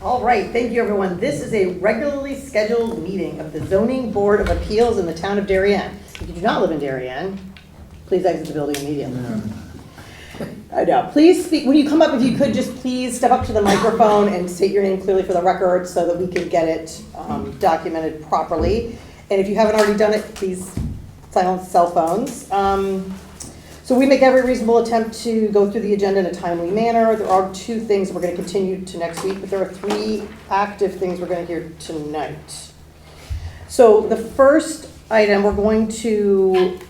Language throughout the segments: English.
All right, thank you, everyone. This is a regularly scheduled meeting of the Zoning Board of Appeals in the town of Darien. If you do not live in Darien, please exit the building immediately. I know. Please speak, when you come up, if you could just please step up to the microphone and state your name clearly for the record so that we can get it documented properly. And if you haven't already done it, please silence cell phones. So we make every reasonable attempt to go through the agenda in a timely manner. There are 2 things we're going to continue to next week, but there are 3 active things we're going to hear tonight. So the first item, we're going to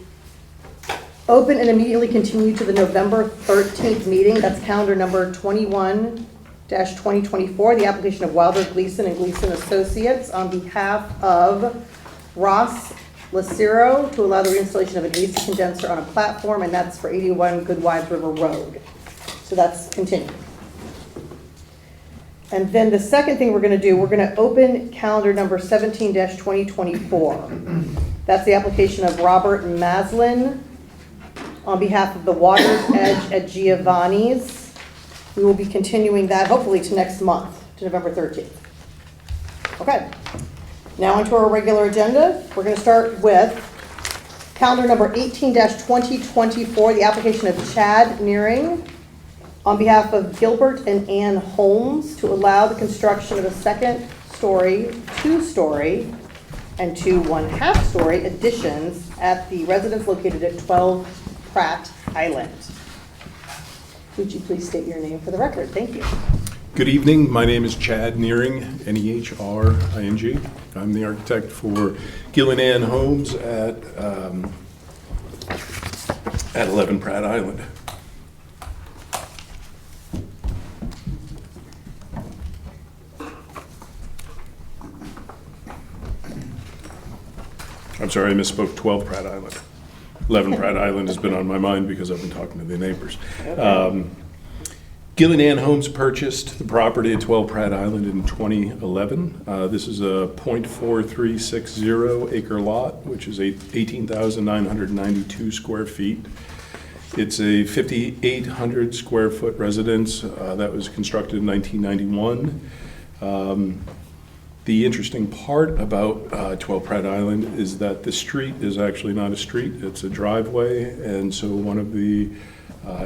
open and immediately continue to the November 13th meeting. That's calendar number 21-2024, the application of Wilder Gleason and Gleason Associates on behalf of Ross Lacero to allow the reinstallation of an AC condenser on a platform, and that's for 81 Goodwives River Road. So that's continued. And then the second thing we're going to do, we're going to open calendar number 17-2024. That's the application of Robert Maslin on behalf of the Water's Edge at Giovanni's. We will be continuing that hopefully to next month, to November 13th. Okay. Now onto our regular agenda. We're going to start with calendar number 18-2024, the application of Chad Nearing on behalf of Gilbert and Ann Holmes to allow the construction of a 2nd-story, 2-story, and 2 1/2-story additions at the residence located at 12 Pratt Island. Would you please state your name for the record? Thank you. Good evening. My name is Chad Nearing, Nehring. I'm the architect for Gil and Ann Homes at 11 Pratt Island. I'm sorry, I misspoke. 12 Pratt Island. 11 Pratt Island has been on my mind because I've been talking to the neighbors. Okay. Gil and Ann Homes purchased the property at 12 Pratt Island in 2011. This is a .4360 acre lot, which is 18,992 square feet. It's a 5,800 square foot residence that was constructed in 1991. The interesting part about 12 Pratt Island is that the street is actually not a street, it's a driveway. And so one of the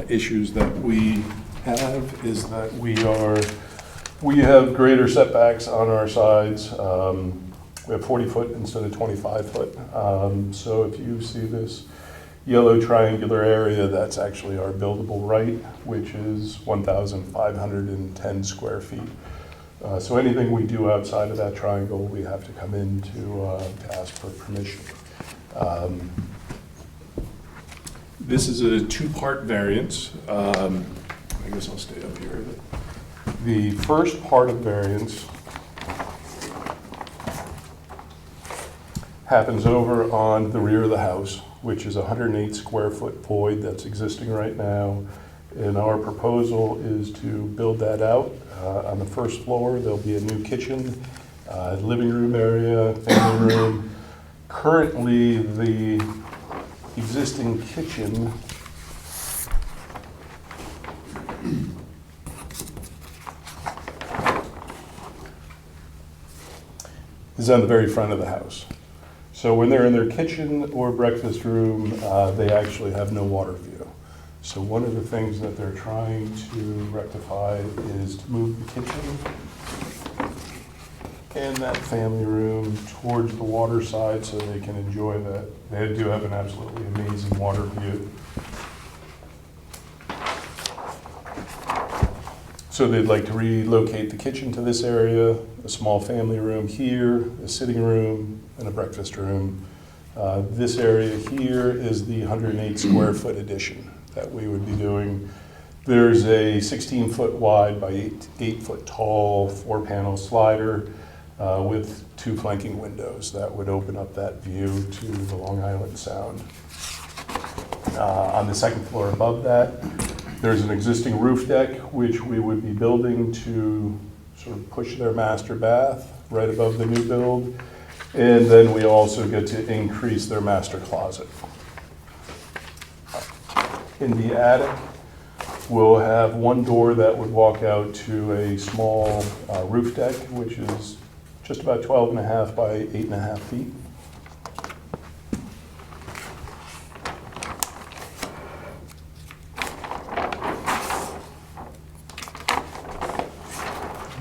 issues that we have is that we have greater setbacks on our sides. We have 40 foot instead of 25 foot. So if you see this yellow triangular area, that's actually our buildable right, which is 1,510 square feet. So anything we do outside of that triangle, we have to come in to ask for permission. This is a 2-part variance. I guess I'll stay up here. The first part of variance happens over on the rear of the house, which is a 108 square foot void that's existing right now. And our proposal is to build that out. On the first floor, there'll be a new kitchen, living room area, family room. Currently, the existing kitchen is on the very front of the house. So when they're in their kitchen or breakfast room, they actually have no water view. So one of the things that they're trying to rectify is to move the kitchen and that family room towards the water side so they can enjoy that. They do have an absolutely amazing water view. So they'd like to relocate the kitchen to this area, a small family room here, a sitting room, and a breakfast room. This area here is the 108 square foot addition that we would be doing. There's a 16 foot wide by 8 foot tall 4-panel slider with 2 flanking windows that would open up that view to the Long Island Sound. On the 2nd floor above that, there's an existing roof deck which we would be building to sort of push their master bath right above the new build. And then we also get to increase their master closet. In the attic, We'll have one door that would walk out to a small roof deck, which is just about 12.5 by 8.5 feet.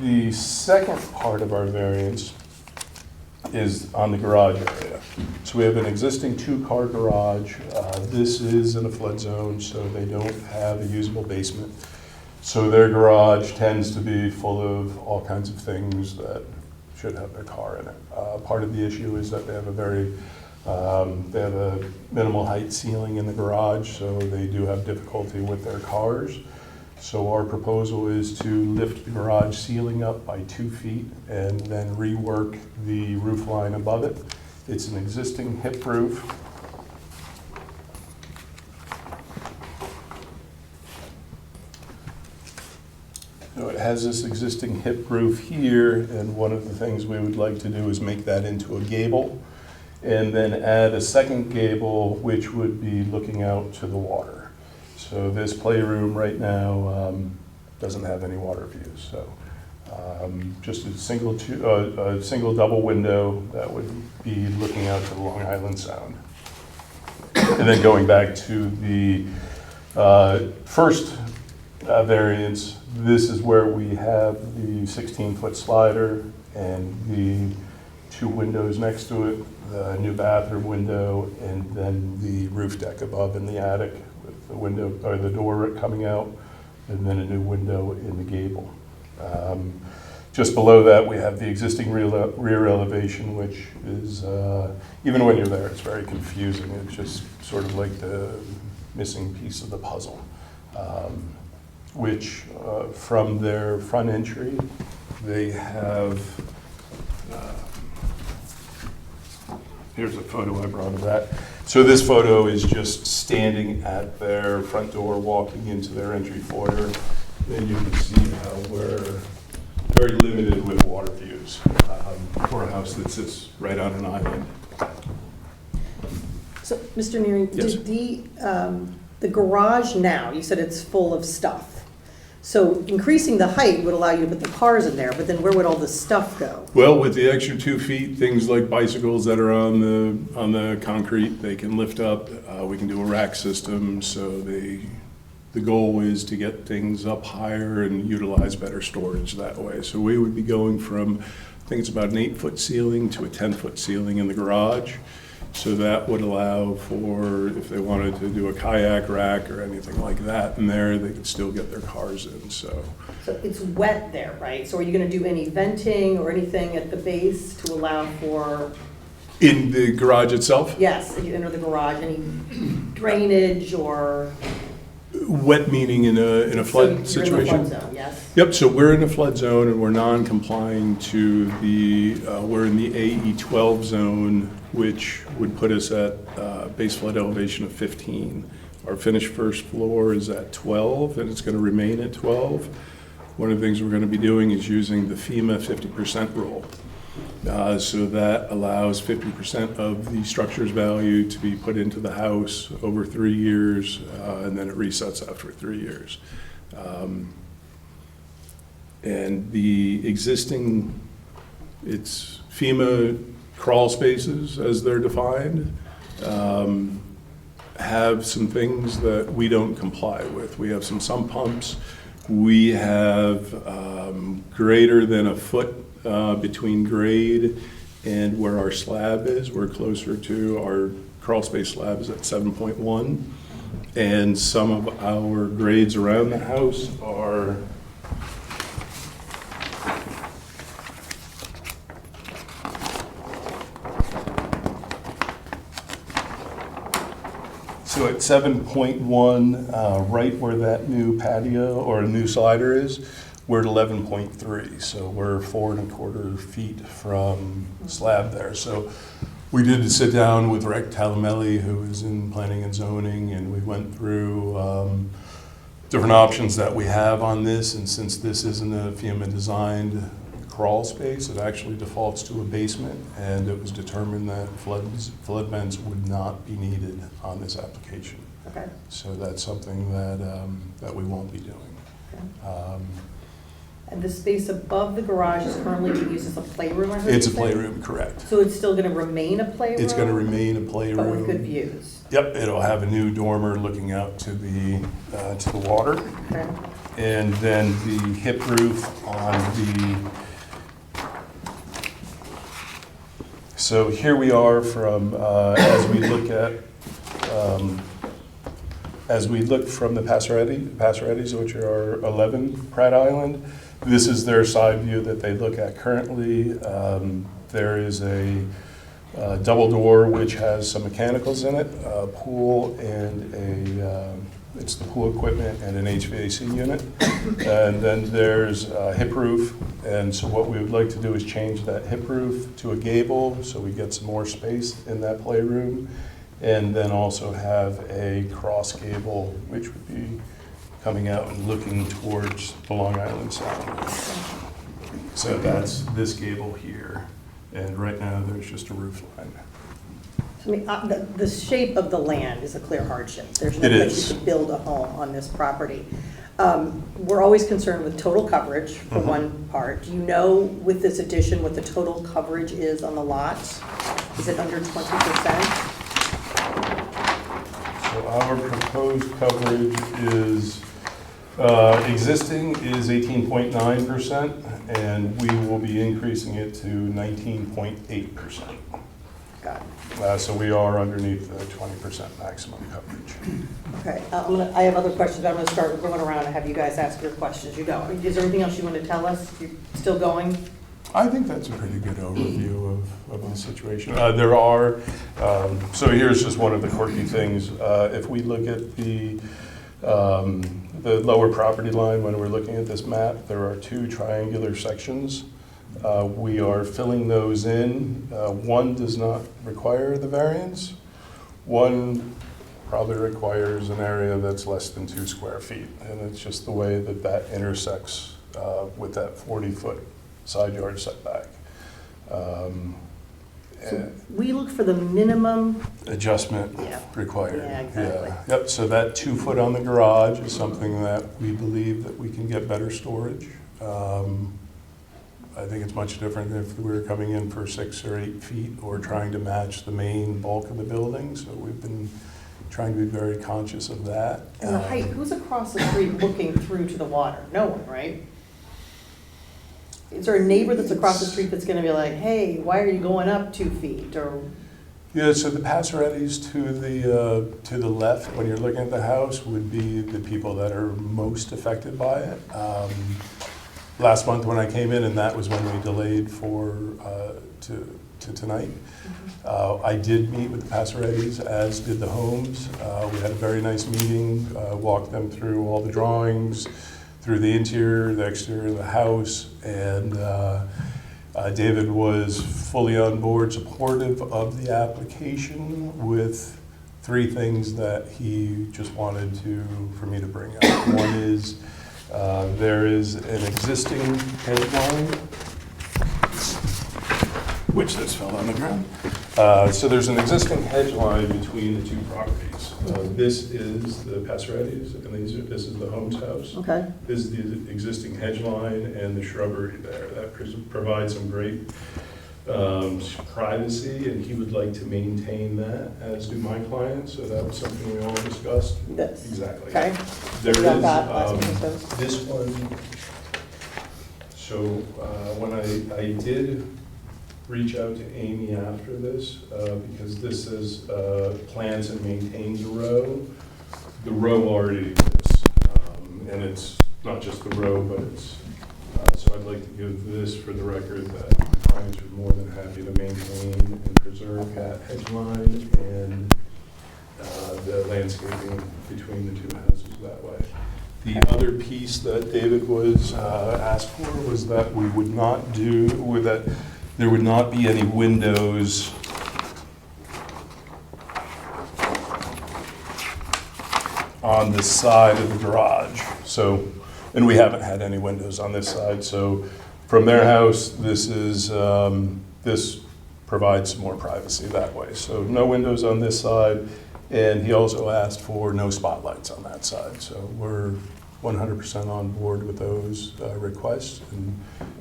The second part of our variance is on the garage area. So we have an existing 2-car garage. This is in a flood zone, so they don't have a usable basement. So their garage tends to be full of all kinds of things that should have their car in it. Part of the issue is that they have a minimal height ceiling in the garage, so they do have difficulty with their cars. So our proposal is to lift the garage ceiling up by 2 feet and then rework the roof line above it. It's an existing hip roof. So it has this existing hip roof here, and one of the things we would like to do is make that into a gable and then add a second gable which would be looking out to the water. So this playroom right now doesn't have any water views. So just a single double window that would be looking out to the Long Island Sound. And then going back to the first variance, this is where we have the 16-foot slider and the 2 windows next to it, the new bathroom window, and then the roof deck above in the attic with the window or the door coming out, and then a new window in the gable. Just below that, we have the existing rear elevation, which is, even when you're there, it's very confusing. It's just sort of like the missing piece of the puzzle, which from their front entry, they have, here's a photo I brought of that. So this photo is just standing at their front door, walking into their entry foyer. And you can see how we're very limited with water views for a house that sits right on an island. So, Mr. Neary, Yes. did the garage now, you said it's full of stuff. So increasing the height would allow you to put the cars in there, but then where would all the stuff go? Well, with the extra 2 feet, things like bicycles that are on the concrete, they can lift up. We can do a rack system, so the goal is to get things up higher and utilize better storage that way. So we would be going from, I think it's about an 8-foot ceiling to a 10-foot ceiling in the garage. So that would allow for, if they wanted to do a kayak rack or anything like that in there, they could still get their cars in, so. So it's wet there, right? So are you gonna do any venting or anything at the base to allow for, In the garage itself? yes, if you enter the garage, any drainage or? Wet meaning in a flood So situation? you're in the flood zone, yes? Yep, so we're in a flood zone and we're non-complying to we're in the AE12 zone, which would put us at base flood elevation of 15. Our finished first floor is at 12 and it's going to remain at 12. One of the things we're going to be doing is using the FEMA 50% rule. So that allows 50% of the structure's value to be put into the house over 3 years, and then it resets after 3 years. And the existing, it's FEMA crawl spaces as they're defined, have some things that we don't comply with. We have some sump pumps. We have greater than a foot between grade and where our slab is. We're closer to, our crawl space slab is at 7.1. And some of our grades around the house are so at 7.1, right where that new patio or new slider is, we're at 11.3. So we're 4 1/4 feet from slab there. So we did sit down with Rick Talamelli, who is in planning and zoning, and we went through different options that we have on this. And since this isn't a FEMA designed crawl space, it actually defaults to a basement, and it was determined that flood vents would not be needed on this application. Okay. So that's something that we won't be doing. Okay. And the space above the garage is currently being used as a playroom, I heard It's a you say? playroom, correct. So it's still gonna remain a playroom? It's gonna remain a playroom. But with good views? Yep, it'll have a new dormer looking out to the water. Okay. And then the hip roof on the, so here we are from, as we look from the Passerettis, which are 11 Pratt Island, this is their side view that they look at currently. There is a double door which has some mechanicals in it, a pool and it's the pool equipment and an HVAC unit. And then there's a hip roof. And so what we would like to do is change that hip roof to a gable so we get some more space in that playroom. And then also have a cross gable, which would be coming out and looking towards the Long Island Sound. So that's this gable here. And right now, there's just a roof line. I mean, the shape of the land is a clear hardship. There's no It place is. you could build a home on this property. We're always concerned with total coverage for one part. Do you know with this addition what the total coverage is on the lot? Is it under 20%? So our proposed coverage is, existing is 18.9%, and we will be increasing it to 19.8%. Got it. So we are underneath the 20% maximum coverage. Okay, I have other questions, but I'm gonna start going around and have you guys ask your questions. You go. Is there anything else you want to tell us? You're still going? I think that's a pretty good overview of the situation. There are, so here's just one of the quirky things. If we look at the lower property line, when we're looking at this map, there are two triangular sections. We are filling those in. One does not require the variance. One probably requires an area that's less than 2 square feet. And it's just the way that that intersects with that 40-foot side yard setback. So we look for the minimum. Adjustment Yeah. required. Yeah, exactly. Yep, so that 2 foot on the garage is something that we believe that we can get better storage. I think it's much different if we were coming in for 6 or 8 feet or trying to match the main bulk of the building. So we've been trying to be very conscious of that. And the height, who's across the street looking through to the water? No one, right? Is there a neighbor that's across the street that's gonna be like, hey, why are you going up 2 feet, or? Yeah, so the Passerettis to the left, when you're looking at the house, would be the people that are most affected by it. Last month when I came in, and that was when we delayed to tonight, I did meet with the Passerettis, as did the Homes. We had a very nice meeting, walked them through all the drawings, through the interior, the exterior of the house, and David was fully on board, supportive of the application, with 3 things that he just wanted for me to bring up. One is there is an existing hedge line, which this fell on the ground. So there's an existing hedge line between the 2 properties. This is the Passerettis, and this is the Homes house. Okay. This is the existing hedge line and the shrubbery there. That provides some great privacy, and he would like to maintain that, as do my clients. So that was something we all discussed. This. Exactly. Okay. There You got that last is episode? this one. So when I did reach out to Amy after this, because this is plans and maintains a row. The row already exists, and it's not just the row, but it's, so I'd like to give this for the record that my clients are more than happy to maintain and preserve that hedge line and the landscaping between the 2 houses that way. The other piece that David was asked for was that we would not do, or that there would not be any windows on the side of the garage. So, and we haven't had any windows on this side. So from their house, this is, this provides some more privacy that way. So no windows on this side. And he also asked for no spotlights on that side, so we're 100% on board with those requests, and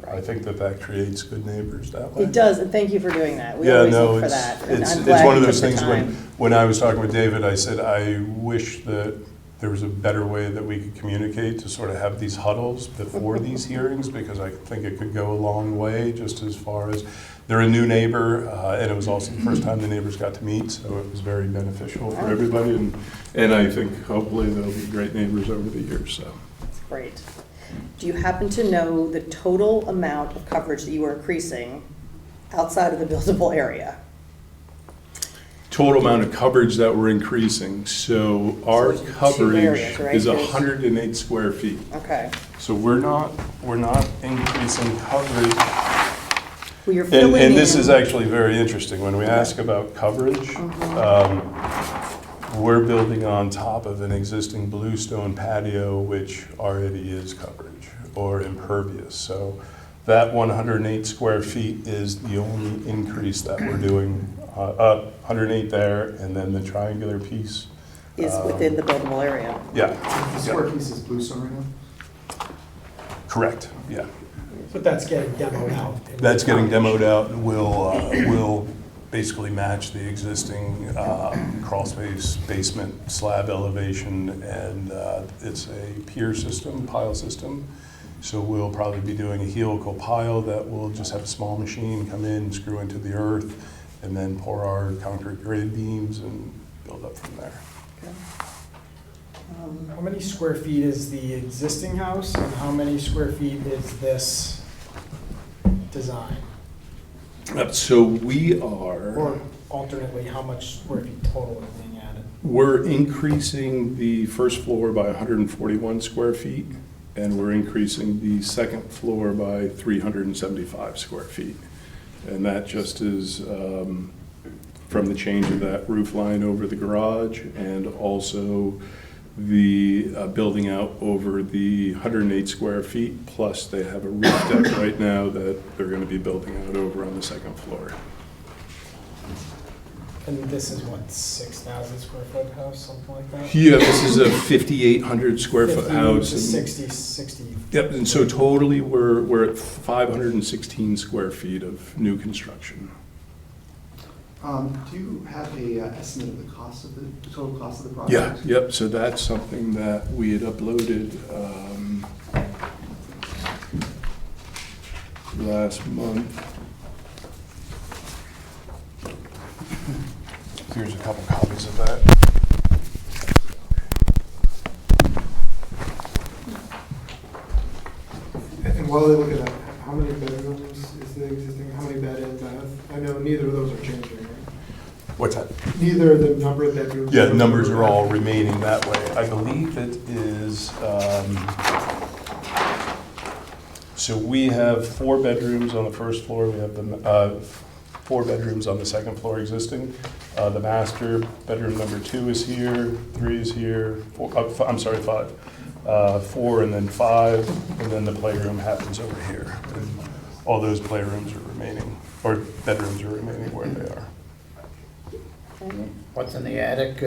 I think that that creates good neighbors that way. It does, and thank you for doing that. We Yeah, always no, look for it's, that. and it's, I'm it's glad one of you those took the things time. when I was talking with David, I said, I wish that there was a better way that we could communicate to sort of have these huddles before these hearings, because I think it could go a long way, just as far as, they're a new neighbor, and it was also the first time the neighbors got to meet, so it was very beneficial for everybody, and I think hopefully they'll be great neighbors over the years, so. That's great. Do you happen to know the total amount of coverage that you are increasing outside of the buildable area? Total amount of coverage that we're increasing, so our So it's two coverage areas, right? is There's- 108 square feet. Okay. So we're not increasing coverage. Well, you're filling in. And this is actually very interesting. When we ask about coverage, we're building on top of an existing bluestone patio, which already is coverage or impervious. So that 108 square feet is the only increase that we're doing, 108 there, and then the triangular piece. Is within the buildable area. Yeah. The square piece is bluestone right now? Correct, yeah. But that's getting demoed out. That's getting demoed out, and will basically match the existing crawl space basement slab elevation, and it's a pier system, pile system. So we'll probably be doing a helical pile that will just have a small machine come in, screw into the earth, and then pour our concrete grade beams and build up from there. Okay. How many square feet is the existing house, and how many square feet is this design? So we are. Or alternately, how much square feet total is being added? We're increasing the first floor by 141 square feet, and we're increasing the second floor by 375 square feet. And that just is from the change of that roof line over the garage, and also the building out over the 108 square feet, plus they have a roof deck right now that they're going to be building out over on the second floor. And this is what, 6,000 square foot house, something like that? Yeah, this is a 5,800 square foot 50 house. to and- 60. Yep, and so totally, we're at 516 square feet of new construction. Do you have a estimate of the cost of the total cost of the Yeah, project? yep, so that's something that we had uploaded last month. Here's a couple copies of that. And while they look at that, how many bedrooms is the existing, how many bed and bath? I know neither of those are changing, right? What's that? Neither the number of bedrooms. Yeah, nor the numbers number are of all baths. remaining that way. I believe it is, so we have 4 bedrooms on the first floor, we have the 4 bedrooms on the second floor existing. The master bedroom number 2 is here, 3 is here, 4, I'm sorry, 5. 4 and then 5, and then the playroom happens over here. And all those playrooms are remaining, or bedrooms are remaining where they are. What's in the attic?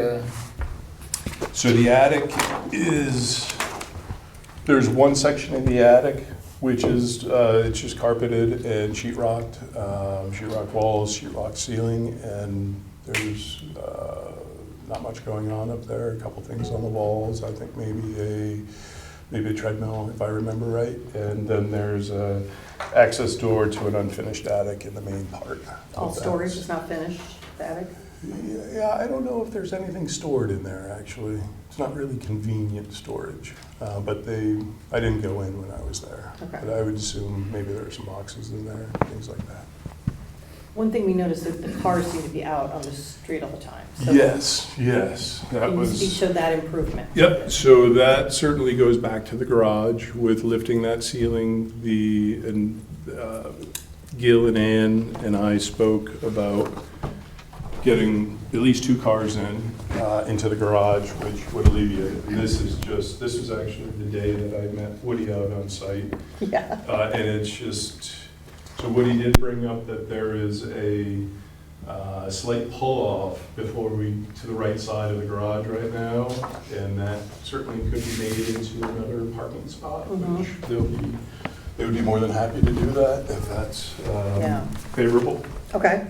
So the attic is, there's one section in the attic, which is, it's just carpeted and sheetrocked, sheetrock walls, sheetrock ceiling, and there's not much going on up there, a couple things on the walls, I think maybe a treadmill, if I remember right, and then there's a access door to an unfinished attic in the main part. All of the storage house. is not finished, the attic? Yeah, I don't know if there's anything stored in there, actually. It's not really convenient storage, but I didn't go in when I was there. Okay. But I would assume maybe there are some boxes in there, things like that. One thing we noticed is the cars seem to be out on the street all the time. So Yes, that Can you speak was. to that improvement? Yep, so that certainly goes back to the garage with lifting that ceiling. Gil and Ann and I spoke about getting at least 2 cars into the garage, which would alleviate it. And this is actually the day that I met Woody out on site. Yeah. And it's just, so Woody did bring up that there is a slight pull-off before to the right side of the garage right now, and that certainly could be made into another parking spot, which they would be more than happy to do that if that's Yeah. favorable. Okay.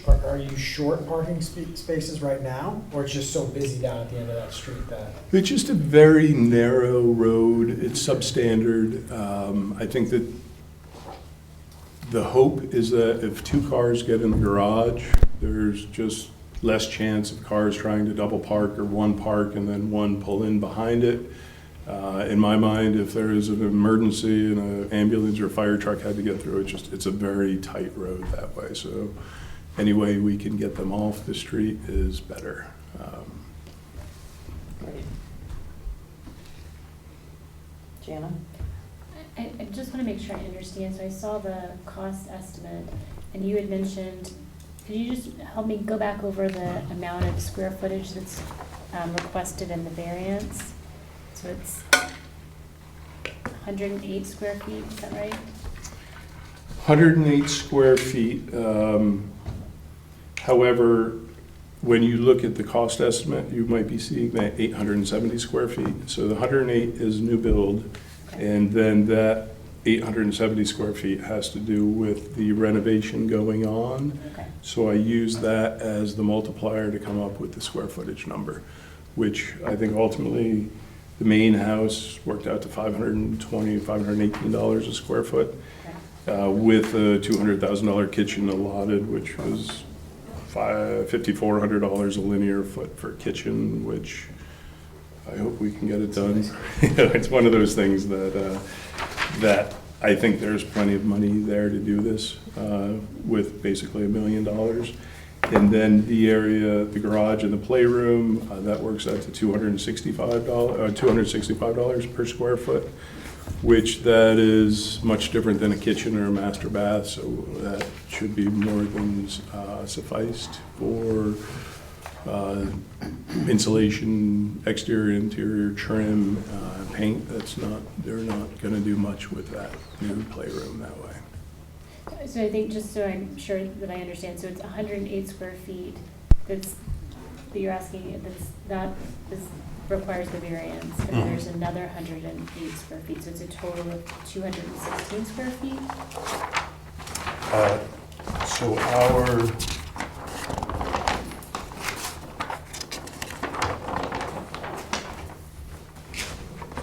Are you short parking spaces right now, or it's just so busy down at the end of that street that? It's just a very narrow road. It's substandard. I think that the hope is that if two cars get in the garage, there's just less chance of cars trying to double park or one park and then one pull in behind it. In my mind, if there is an emergency and an ambulance or a fire truck had to get through, it's a very tight road that way. So any way we can get them off the street is better. Great. Jana? I just want to make sure I understand. So I saw the cost estimate, and you had mentioned, could you just help me go back over the amount of square footage that's requested in the variance? So it's 108 square feet, is that right? 108 square feet. However, when you look at the cost estimate, you might be seeing that 870 square feet. So the 108 is new build, and then that 870 square feet has to do with the renovation going on. Okay. So I use that as the multiplier to come up with the square footage number, which I think ultimately the main house worked out to $520, $518 a square foot, with a $200,000 kitchen allotted, which was $5,400 a linear foot for kitchen, which I hope we can get it done. It's one of those things that I think there's plenty of money there to do this with basically $1 million. And then the area, the garage and the playroom, that works out to $265 per square foot, which that is much different than a kitchen or a master bath, so that should be more than sufficed for insulation, exterior, interior trim, paint. They're not gonna do much with that new playroom that way. So I think, just so I'm sure that I understand, so it's 108 square feet that you're asking, that requires the variance, and then there's another 108 square feet, so it's a total of 216 square feet?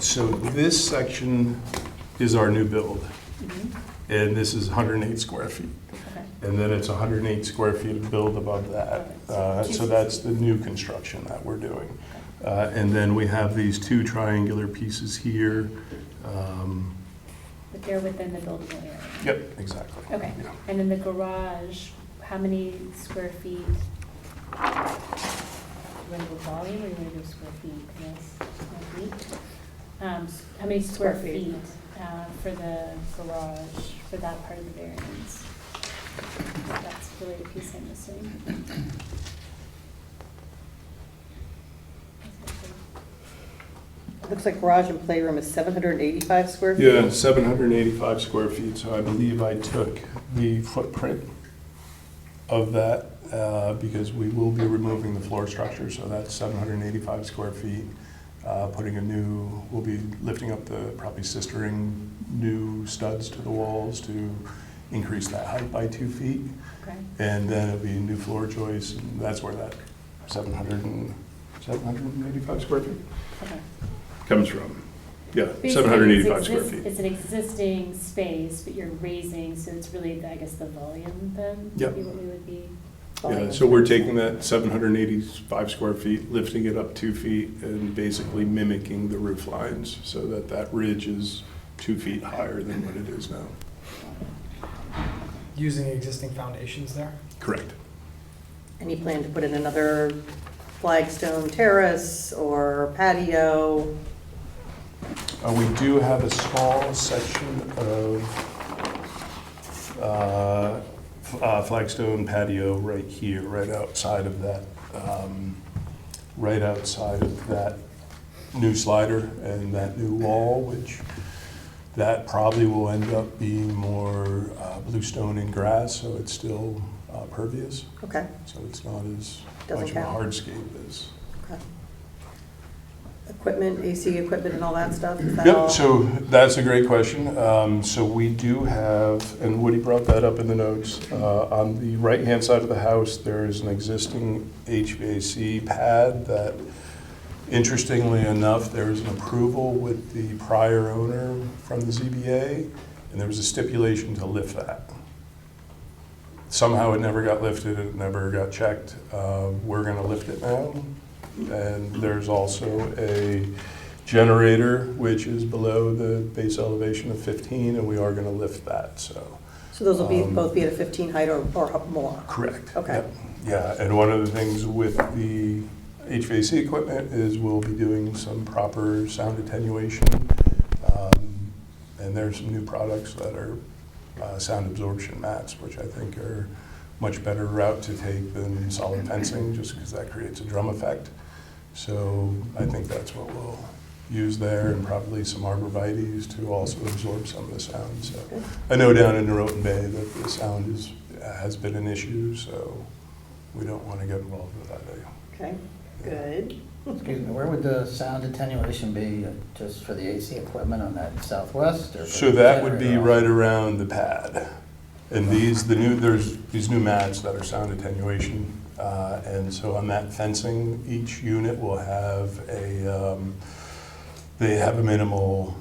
So this section is our new build, and this is 108 square feet. Okay. And then it's 108 square feet of build above that. So that's the new construction that we're doing. And then we have these two triangular pieces here. But they're within the buildable area? Yep, exactly. Okay, Yeah. and then the garage, how many square feet? You want to go volume, or you want to go square feet? Yes, square feet. How many square Square feet. feet for the garage, for that part of the variance? That's really the piece I'm missing. Looks like garage and playroom is 785 square feet? Yeah, 785 square feet, so I believe I took the footprint of that because we will be removing the floor structure, so that's 785 square feet. We'll be lifting up probably sistering new studs to the walls to increase that height by 2 feet. Okay. And then it'll be new floor joists, and that's where that 785 square feet Okay. comes from. Yeah, Basically, 785 square feet. It's an existing space, but you're raising, so it's really, I guess, the volume then? Yep. Would be what we would be. Yeah, so we're taking that 785 square feet, lifting it up 2 feet, and basically mimicking the roof lines so that that ridge is 2 feet higher than what it is now. Using existing foundations there? Correct. Any plan to put in another flagstone terrace or patio? We do have a small section of flagstone patio right here, right outside of that new slider and that new wall, which That probably will end up being more bluestone and grass, so it's still pervious, Okay, so it's not as Doesn't much of a count. hardscape as. okay. Equipment, AC equipment and all that stuff, is that all? Yep, so that's a great question. So we do have, and Woody brought that up in the notes, on the right-hand side of the house, there is an existing HVAC pad that, interestingly enough, there is an approval with the prior owner from the ZBA, and there was a stipulation to lift that. Somehow it never got lifted, it never got checked. We're gonna lift it now. And there's also a generator, which is below the base elevation of 15, and we are gonna lift that, so. So those will be, both be at a 15 height or up more? Correct. Okay. Yep. Yeah, and one of the things with the HVAC equipment is we'll be doing some proper sound attenuation. And there's some new products that are sound absorption mats, which I think are much better route to take than solid fencing, just because that creates a drum effect. So I think that's what we'll use there, and probably some arborvitaes to also absorb some of the sound. So I know down in Norotan Bay that the sound has been an issue, so we don't want to get involved with that. Okay, good. Excuse me, where would the sound attenuation be, just for the AC equipment on that southwest? Or for So the that would be generator? right around the pad. And there's these new mats that are sound attenuation. And so on that fencing, each unit will have they have a minimal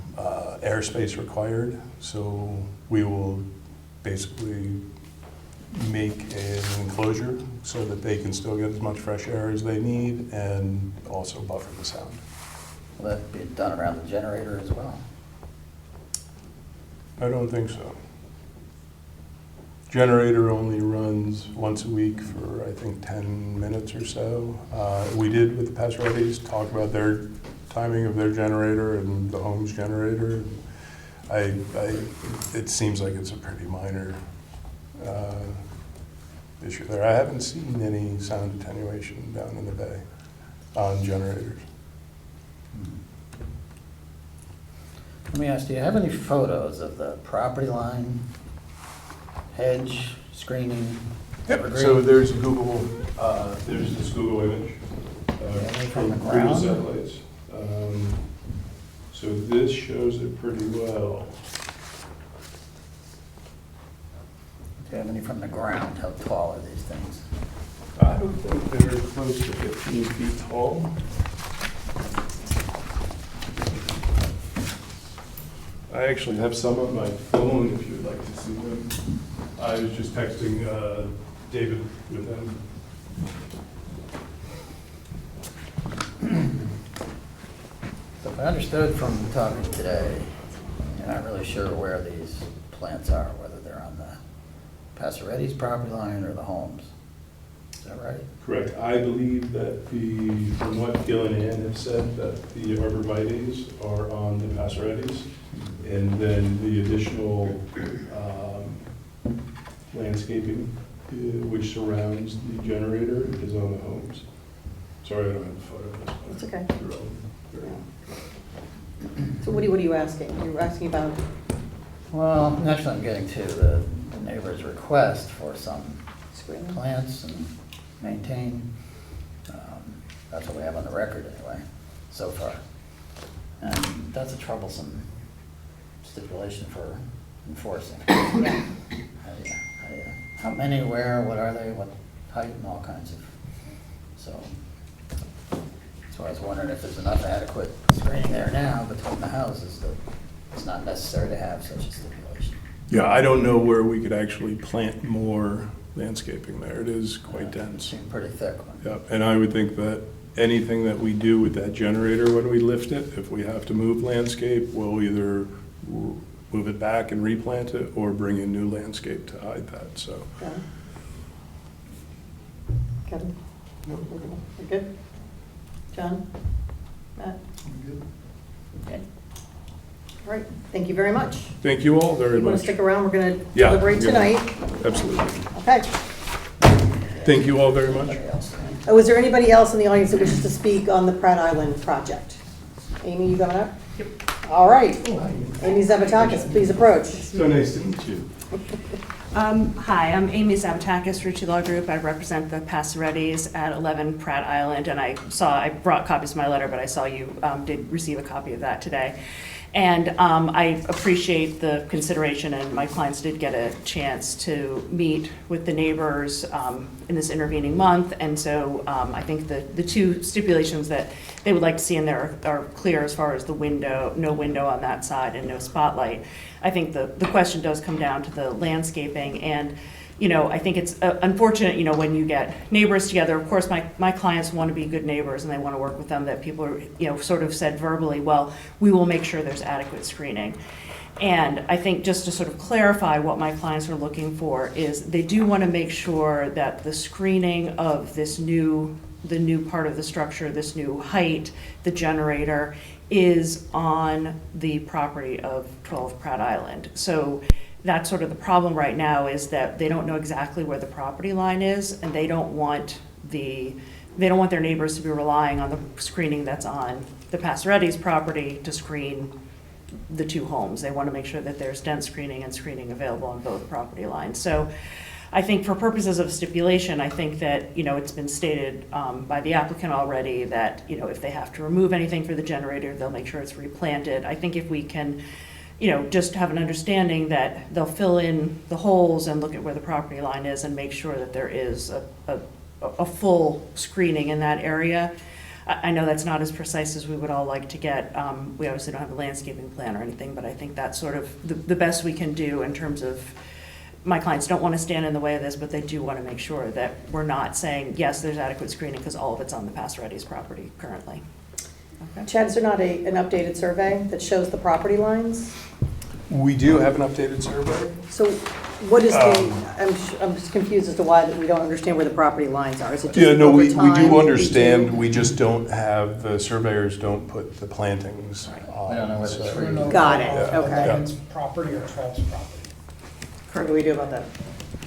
airspace required. So we will basically make an enclosure so that they can still get as much fresh air as they need and also buffer the sound. Will that be done around the generator as well? I don't think so. Generator only runs once a week for, I think, 10 minutes or so. We did with the Passerettis talk about their timing of their generator and the home's generator. It seems like it's a pretty minor issue there. I haven't seen any sound attenuation down in the bay on generators. Let me ask, do you have any photos of the property line, hedge, screening? Yep, evergreen? so there's Google, there's this Google image From the Google ground? satellites. So this shows it pretty well. Do you have any from the ground? How tall are these things? I don't think they're close to 15 feet tall. I actually have some on my phone if you'd like to see them. I was just texting David with them. So if I understood from talking today, you're not really sure where these plants are, whether they're on the Passeretti's property line or the homes. Is that right? Correct. I believe that from what Gil and Ann have said, that the arborvitaes are on the Passerettis, and then the additional landscaping, which surrounds the generator, is on the homes. Sorry, I don't have a photo of this. but It's okay. they're all very- So what are you asking? You're asking about, Well, naturally, I'm getting to the neighbor's request for some screening? plants and maintain. That's what we have on the record anyway, so far. And that's a troublesome stipulation for enforcing. Yeah. How many, where, what are they, what height, and all kinds of, so. So I was wondering if there's enough adequate screening there now between the houses that it's not necessary to have such a stipulation. Yeah, I don't know where we could actually plant more landscaping there. It is quite dense. Seemed pretty thick one. Yep, and I would think that anything that we do with that generator when we lift it, if we have to move landscape, we'll either move it back and replant it or bring in new landscape to hide that, so. Yeah. Kevin? No, You good? John? Matt? I'm good. Good. All right, thank you very much. Thank you all very You want to much. stick around? We're going to Yeah, deliberate yeah. tonight. Absolutely. Okay. Thank you all very much. Anybody else? Oh, is there anybody else in the audience that wishes to speak on the Pratt Island project? Amy, you coming up? Yep. All right, Amy Zavatakis, please approach. So nice to meet you. Hi, I'm Amy Zavatakis, Rucci Law Group. I represent the Passarettis at 11 Pratt Island, and I brought copies of my letter, but I saw you did receive a copy of that today. And I appreciate the consideration, and my clients did get a chance to meet with the neighbors in this intervening month, and so I think the two stipulations that they would like to see in there are clear as far as the window, no window on that side and no spotlight. I think the question does come down to the landscaping, and I think it's unfortunate, when you get neighbors together. Of course, my clients want to be good neighbors and they want to work with them, that people are, sort of said verbally, well, we will make sure there's adequate screening. And I think just to sort of clarify what my clients are looking for is they do want to make sure that the screening of the new part of the structure, this new height, the generator, is on the property of 12 Pratt Island. So that's sort of the problem right now, is that they don't know exactly where the property line is, and they don't want their neighbors to be relying on the screening that's on the Passaretti's property to screen the two homes. They want to make sure that there's dense screening and screening available on both property lines. So I think for purposes of stipulation, I think that, it's been stated by the applicant already that, if they have to remove anything for the generator, they'll make sure it's replanted. I think if we can, just have an understanding that they'll fill in the holes and look at where the property line is and make sure that there is a full screening in that area. I know that's not as precise as we would all like to get. We obviously don't have a landscaping plan or anything, but I think that's sort of the best we can do in terms of, my clients don't want to stand in the way of this, but they do want to make sure that we're not saying, yes, there's adequate screening, because all of it's on the Passaretti's property currently. Okay. Chad, is there not an updated survey that shows the property lines? We do have an updated survey. So what is I'm just confused as to why that we don't understand where the property lines are. Is it just Yeah, no, over we time do understand, do? we just don't have, the surveyors don't put the plantings on. We don't know where the so- tree- I don't know Got if, it, Yeah. okay. 11's property or 12's property. What do we do about that?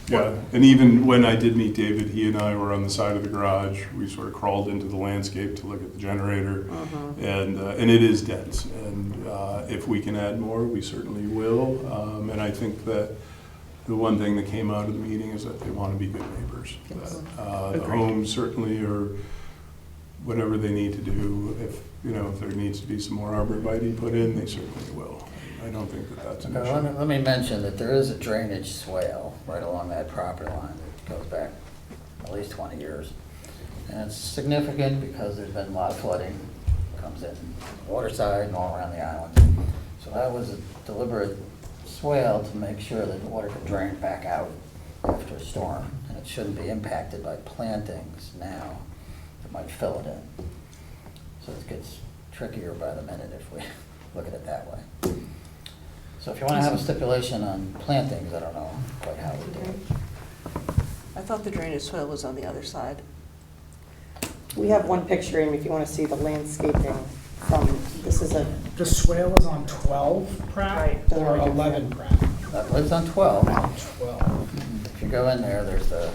Yeah, and even when I did meet David, he and I were on the side of the garage. We sort of crawled into the landscape to look at the generator, and it is dense. And if we can add more, we certainly will. And I think that the one thing that came out of the meeting is that they want to be good neighbors. That, the homes certainly are whatever they need to do. If there needs to be some more arborvitae put in, they certainly will. I don't think that that's an Okay, issue. let me mention that there is a drainage swale right along that property line that goes back at least 20 years. And it's significant because there's been a lot of flooding, comes in the water side and all around the island. So that was a deliberate swale to make sure that the water could drain back out after a storm. And it shouldn't be impacted by plantings now that might fill it in. So it gets trickier by the minute if we look at it that way. So if you want to have a stipulation on plantings, I don't know quite how we do it. I thought the drainage swale was on the other side. We have one picture, Amy, if you want to see the landscaping from, this is a, The swale is on 12 Pratt Right. or 11 Pratt? That lives on 12. On 12. If you go in there, there's the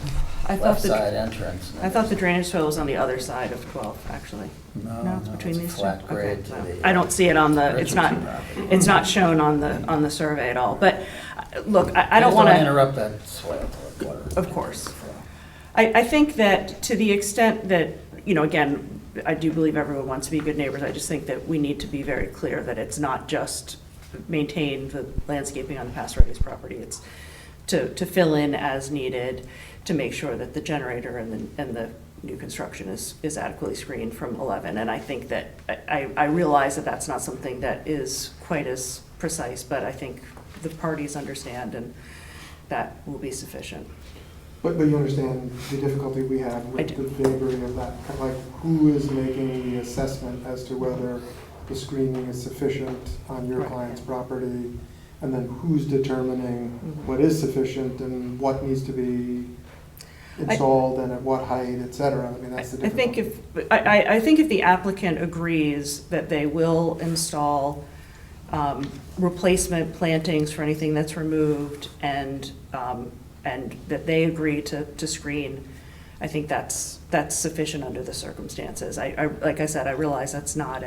I thought left the- side entrance. I thought the drainage swale was on the other side of 12, actually. No, it's between a these two? flat grade Okay. to the. I don't see it on the, it's not, Richardson property. it's not shown on the survey at all. But, look, I don't just want to. interrupt that swale to the water. Of course. I think that to the extent that, again, I do believe everyone wants to be good neighbors. I just think that we need to be very clear that it's not just maintain the landscaping on the Passaretti's property. It's to fill in as needed, to make sure that the generator and the new construction is adequately screened from 11. And I think that, I realize that that's not something that is quite as precise, but I think the parties understand, and that will be sufficient. But you understand the difficulty we have I with do. the vagaries of that, like who is making the assessment as to whether the screening is sufficient on your Right. client's property, and then who's determining what is sufficient and what needs to be installed and at what height, et cetera. I mean, that's the I think difficulty. I think if the applicant agrees that they will install replacement plantings for anything that's removed, and that they agree to screen I think that's sufficient under the circumstances. Like I said, I realize that's not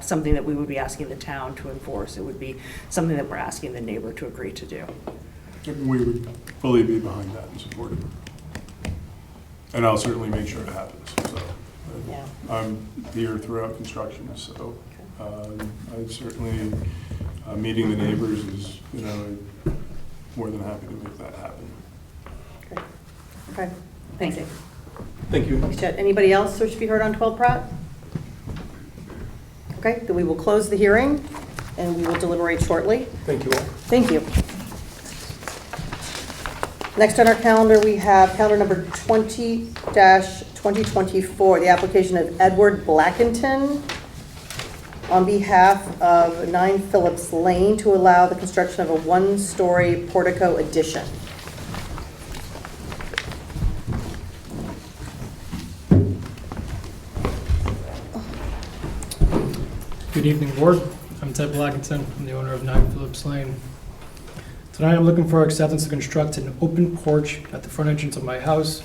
something that we would be asking the town to enforce. It would be something that we're asking the neighbor to agree to do. We would fully be behind that and support it. And I'll certainly make sure it happens, so. Yeah. I'm here throughout construction, so I certainly, meeting the neighbors is, more than happy to make that happen. Great. Okay, thank you. Thank you. Thanks, Chet. Anybody else wish to be heard on 12 Pratt? Okay, then we will close the hearing and we will deliberate shortly. Thank you all. Thank you. Next on our calendar, we have calendar number 20-2024, the application of Edward Blackington on behalf of 9 Phillips Lane to allow the construction of a 1-story portico addition. Good evening, board. I'm Ted Blackington. I'm the owner of 9 Phillips Lane. Tonight I'm looking for acceptance to construct an open porch at the front entrance of my house.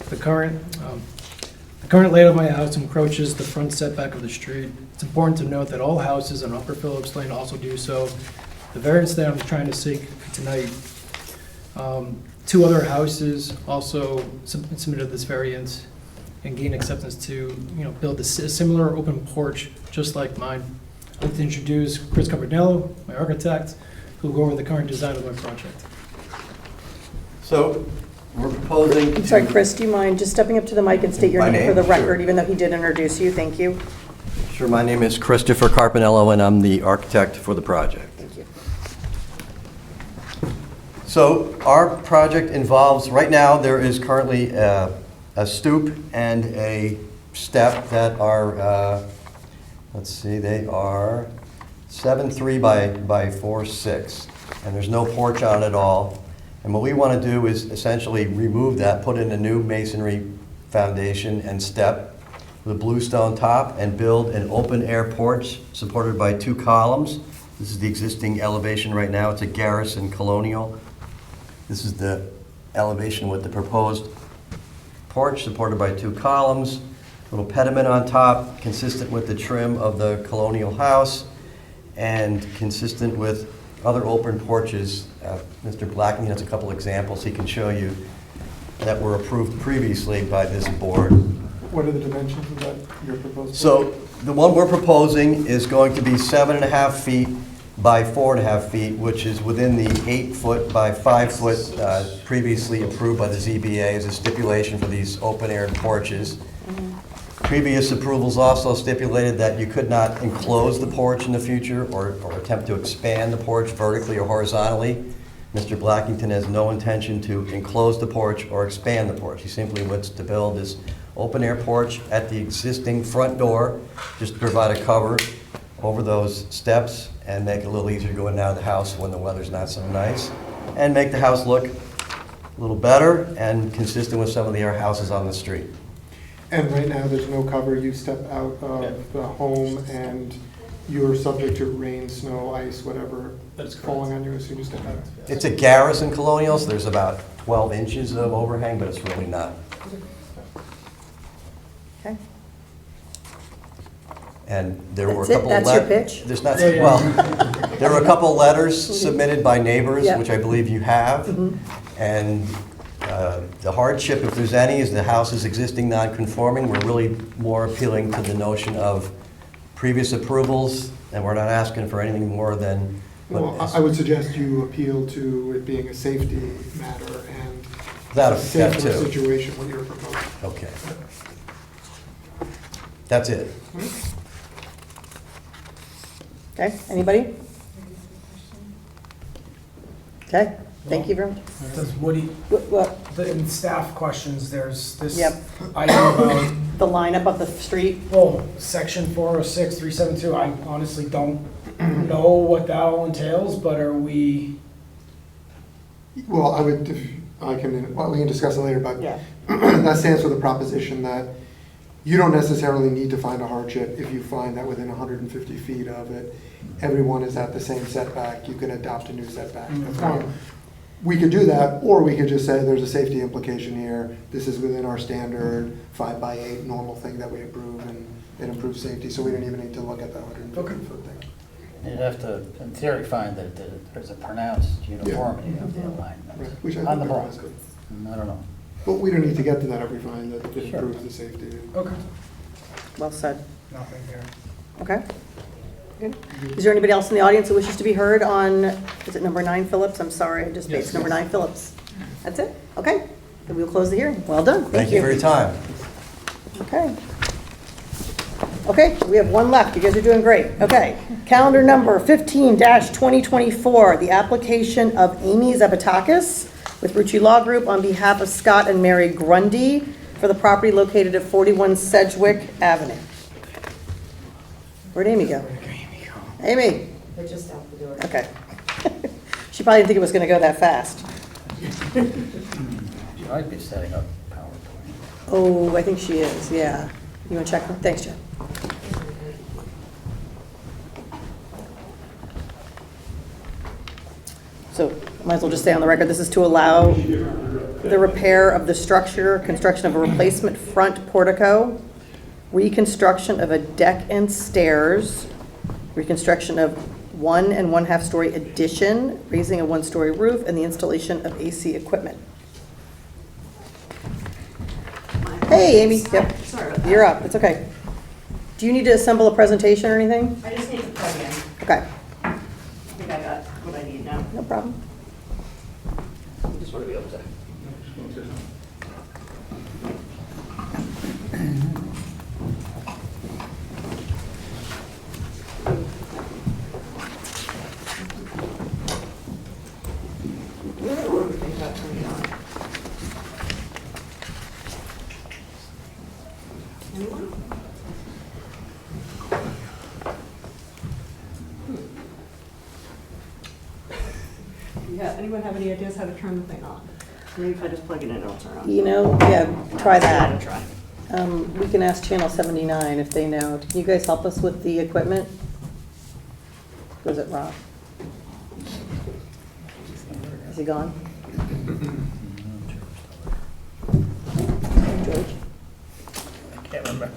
The current layout of my house encroaches the front setback of the street. It's important to note that all houses on Upper Phillips Lane also do so. The variance that I'm trying to seek tonight, 2 other houses also submitted this variance and gained acceptance to, build a similar open porch just like mine. I'd like to introduce Chris Carbonello, my architect, who will go over the current design of my project. So we're proposing. I'm sorry, Chris, do you mind just stepping up to the mic and state your My name for name? the record, Sure. even though he did introduce you? Thank you. Sure, my name is Christopher Carpinello, and I'm the architect for the project. Thank you. So our project involves, right now, there is currently a stoop and a step that are, they are 7.3 by 4.6, and there's no porch on it at all. And what we want to do is essentially remove that, put in a new masonry foundation and step with a bluestone top, and build an open-air porch supported by 2 columns. This is the existing elevation right now. It's a Garrison Colonial. This is the elevation with the proposed porch supported by 2 columns, little pediment on top, consistent with the trim of the colonial house, and consistent with other open porches. Mr. Blackington has a couple examples he can show you that were approved previously by this board. What are the dimensions of that you're proposing? So the one we're proposing is going to be 7.5 feet by 4.5 feet, which is within the 8 foot by 5 foot previously approved by the ZBA as a stipulation for these open-air porches. Previous approvals also stipulated that you could not enclose the porch in the future or attempt to expand the porch vertically or horizontally. Mr. Blackington has no intention to enclose the porch or expand the porch. He simply wants to build this open-air porch at the existing front door, just to provide a cover over those steps and make it a little easier going out of the house when the weather's not so nice, and make the house look a little better and consistent with some of the other houses on the street. And right now, there's no cover, you step out of the home and you're subject to rain, snow, ice, whatever That's correct. falling on you as soon as you step out. It's a Garrison Colonial, so there's about 12 inches of overhang, but it's really not. Okay. And there were a That's it? couple of That's your pitch? There's not, Yeah, yeah. well, there were a couple of letters submitted by neighbors, Yeah. which I believe you have. And the hardship, if there's any, is the house is existing non-conforming. We're really more appealing to the notion of previous approvals, and we're not asking for anything more than what Well, is. I would suggest you appeal to it being a safety matter and That a safer too. situation what you're proposing. Okay. That's it. Okay, anybody? Okay, thank you very much. Does Woody, What, in staff questions, there's this Yep. item about, the lineup of the street? well, section 406, 372, I honestly don't know what that all entails, but are we, Well, we can discuss it later, but Yeah. that stands for the proposition that you don't necessarily need to find a hardship if you find that within 150 feet of it, everyone is at the same setback, you can adopt a new setback. That's one. we could do that, or we could just say there's a safety implication here. This is within our standard 5x8 normal thing that we approve, and it improves safety, so we don't even need to look at the 150-foot thing. You'd have to, in theory, find that there's a pronounced uniformity of the alignment. Right, which I On the think there block. is. I don't know. But we don't need to get to that if we find that it Sure. improves the safety. Okay, Well said. nothing here. Okay. Good. Is there anybody else in the audience who wishes to be heard on, is it number 9 Phillips? I'm sorry, I just Yes. spaced number 9 Phillips. That's it? Okay. Then we'll close the hearing. Well done. Thank you for your time. Okay. Okay, we have one left. You guys are doing great. Okay. Calendar number 15-2024, the application of Amy Zabatakis with Rucci Law Group on behalf of Scott and Mary Grundy for the property located at 41 Sedgwick Avenue. Where'd Amy go? Amy? They're just out the door. Okay. She probably didn't think it was going to go that fast. You might be setting up PowerPoint. Oh, I think she is, yeah. You want to check? Thanks, Jen. So, might as well just stay on the record. This is to allow the repair of the structure, construction of a replacement front portico, reconstruction of a deck and stairs, reconstruction of 1 1/2 story addition, raising a 1-story roof, and the installation of AC equipment. Hey, Amy. Yep. Sorry about that. You're up. It's okay. Do you need to assemble a presentation or anything? I just need to plug in. Okay. I think I got what I need now. No problem. I just want to be able to. Yeah, anyone have any ideas how to turn the thing on? Maybe if I just plug it in, it'll turn on. You know, yeah, try I'll that. try. We can ask Channel 79 if they know. Can you guys help us with the equipment? Was it Rob? Is he gone? George? I can't remember.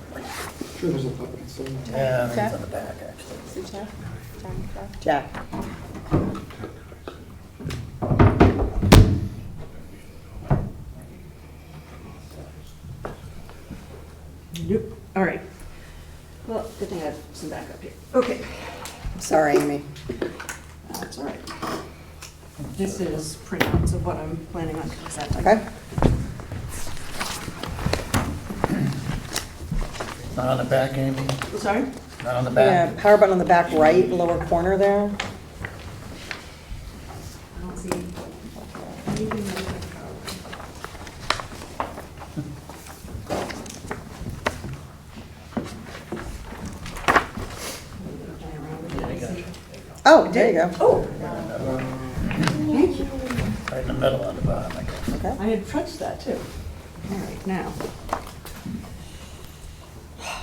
Sure, there's a button, so. Yeah, I think it's on the back, actually. Jack? Yep. All right. Well, good thing I have some backup here. Okay. Sorry, Amy. That's all right. This is printouts of what I'm planning on presenting. Okay? Not on the back, Amy? Sorry? Not on the Yeah, back? power button on the back right, lower corner there. I don't see anything that I Yeah, I got you. Oh, there you go. Oh, Right in the middle on the bottom, I guess. Okay. I had touched that too. All right, now.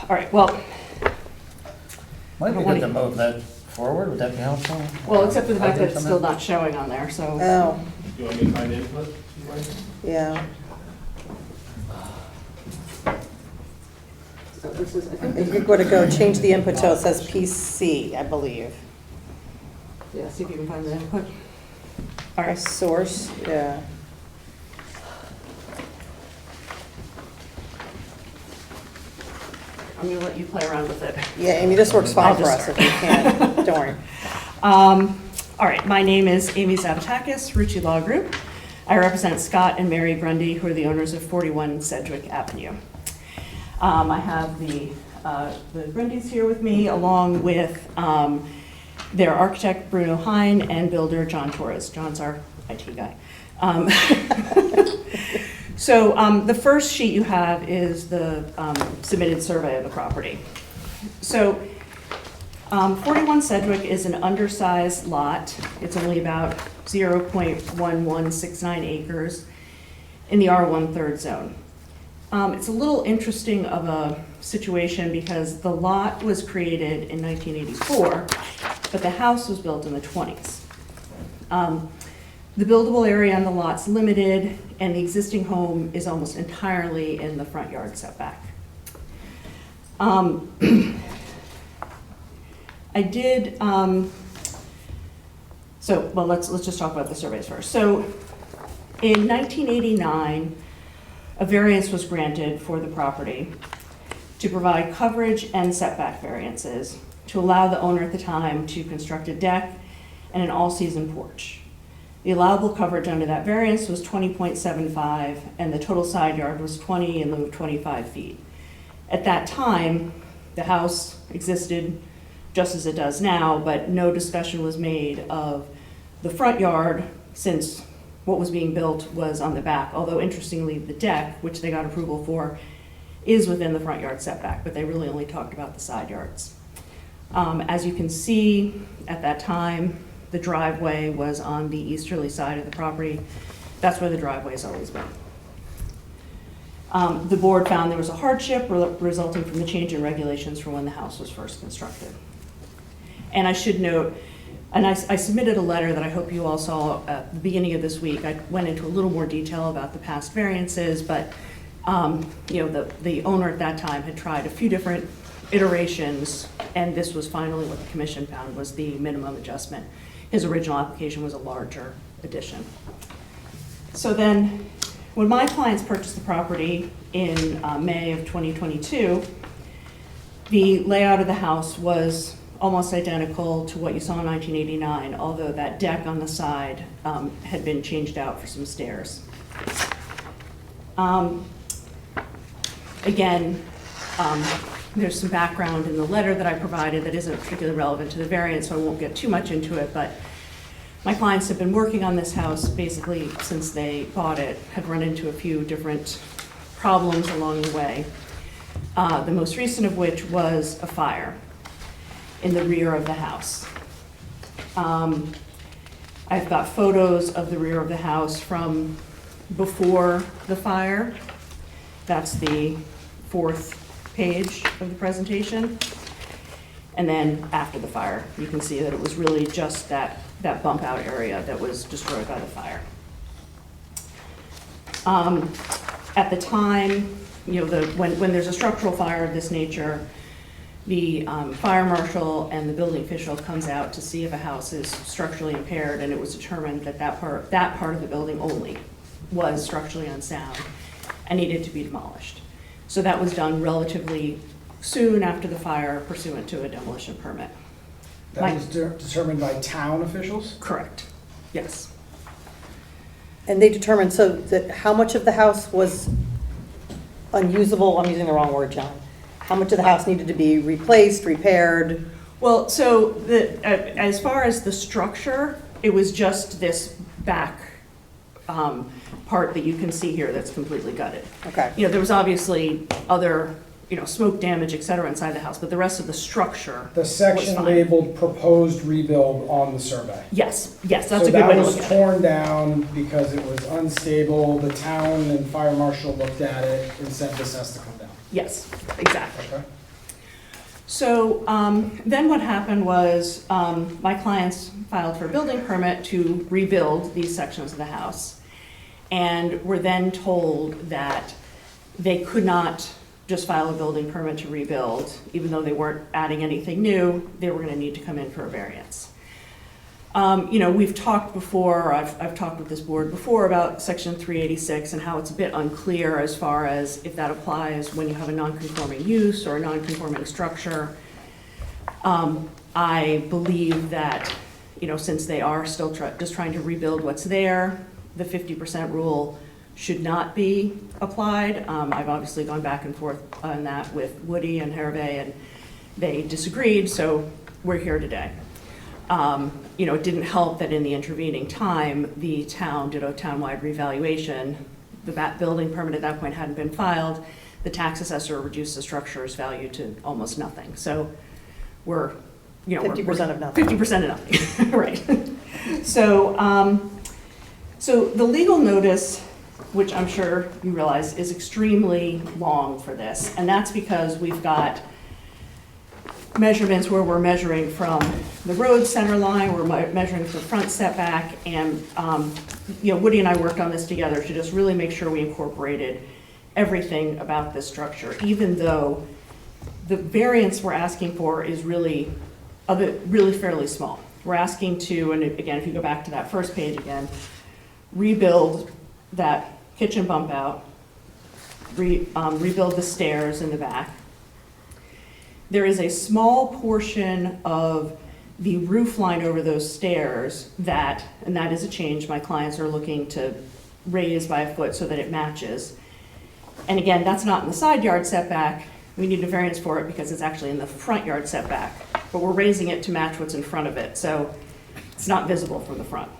All right, well, Might be good to move that forward, would that be helpful? except for the fact that it's Something? still not showing on there, so. Oh, You want me to find input? yeah. So this is, I think, If you're going to go change the input till it says PC, I believe. yeah, see if you can find the input. All right, source, yeah. I'm gonna let you play around with it. Yeah, Amy, this works fine I'll for just us if you can. Don't worry. All right, my name is Amy Zabatakis, Rucci Law Group. I represent Scott and Mary Grundy, who are the owners of 41 Sedgwick Avenue. I have the Grundys here with me, along with their architect Bruno Hein and builder John Torres. John's our IT guy. So the first sheet you have is the submitted survey of the property. So 41 Sedgwick is an undersized lot. It's only about 0.1169 acres in the R1 third zone. It's a little interesting of a situation because the lot was created in 1984, but the house was built in the 20s. The buildable area on the lot's limited, and the existing home is almost entirely in the front yard setback. I did, well, let's just talk about the surveys first. So in 1989, a variance was granted for the property to provide coverage and setback variances to allow the owner at the time to construct a deck and an all-season porch. The allowable coverage under that variance was 20.75, and the total side yard was 20 in lieu of 25 feet. At that time, the house existed just as it does now, but no discussion was made of the front yard, since what was being built was on the back. Although interestingly, the deck, which they got approval for, is within the front yard setback, but they really only talked about the side yards. As you can see, at that time, the driveway was on the easterly side of the property. That's where the driveway has always been. The board found there was a hardship resulting from the change in regulations from when the house was first constructed. And I should note, and I submitted a letter that I hope you all saw at the beginning of this week. I went into a little more detail about the past variances, but the owner at that time had tried a few different iterations, and this was finally what the commission found was the minimum adjustment. His original application was a larger addition. So then, when my clients purchased the property in May of 2022, the layout of the house was almost identical to what you saw in 1989, although that deck on the side had been changed out for some stairs. Again, there's some background in the letter that I provided that isn't particularly relevant to the variance, so I won't get too much into it, but my clients have been working on this house basically since they bought it, have run into a few different problems along the way. The most recent of which was a fire in the rear of the house. I've got photos of the rear of the house from before the fire. That's the 4th page of the presentation. And then after the fire, you can see that it was really just that bump out area that was destroyed by the fire. At the time, when there's a structural fire of this nature, the fire marshal and the building official comes out to see if a house is structurally impaired, and it was determined that that part of the building only was structurally unsound and needed to be demolished. So that was done relatively soon after the fire pursuant to a demolition permit. That was determined by town officials? Correct, yes. And they determined, so that how much of the house was unusable, I'm using the wrong word, John. How much of the house needed to be replaced, repaired? Well, so as far as the structure, it was just this back part that you can see here that's completely gutted. Okay. There was obviously other, smoke damage, et cetera, inside the house, but the rest of the structure The section was fine. labeled proposed rebuild on the survey. Yes, that's a good way to look So that was at it. torn down because it was unstable. The town and fire marshal looked at it and said this has to come down. Yes, exactly. Okay. So then what happened was my clients filed for a building permit to rebuild these sections of the house, and were then told that they could not just file a building permit to rebuild. Even though they weren't adding anything new, they were going to need to come in for a variance. We've talked before, I've talked with this board before about Section 386 and how it's a bit unclear as far as if that applies when you have a non-conforming use or a non-conforming structure. I believe that, since they are still just trying to rebuild what's there, the 50% rule should not be applied. I've obviously gone back and forth on that with Woody and Hervé, and they disagreed, so we're here today. It didn't help that in the intervening time, the town did a townwide revaluation. The building permit at that point hadn't been filed. The tax assessor reduced the structure's value to almost nothing. So we're, 50% of nothing. 50% of nothing, right. So the legal notice, which I'm sure you realize is extremely long for this, and that's because we've got measurements where we're measuring from the road center line, we're measuring the front setback, and, Woody and I worked on this together to just really make sure we incorporated everything about this structure, even though the variance we're asking for is really fairly small. We're asking to, and again, if you go back to that first page again, rebuild that kitchen bump out, rebuild the stairs in the back. There is a small portion of the roof line over those stairs and that is a change, my clients are looking to raise by a foot so that it matches. And again, that's not in the side yard setback. We need a variance for it because it's actually in the front yard setback, but we're raising it to match what's in front of it, so it's not visible from the front.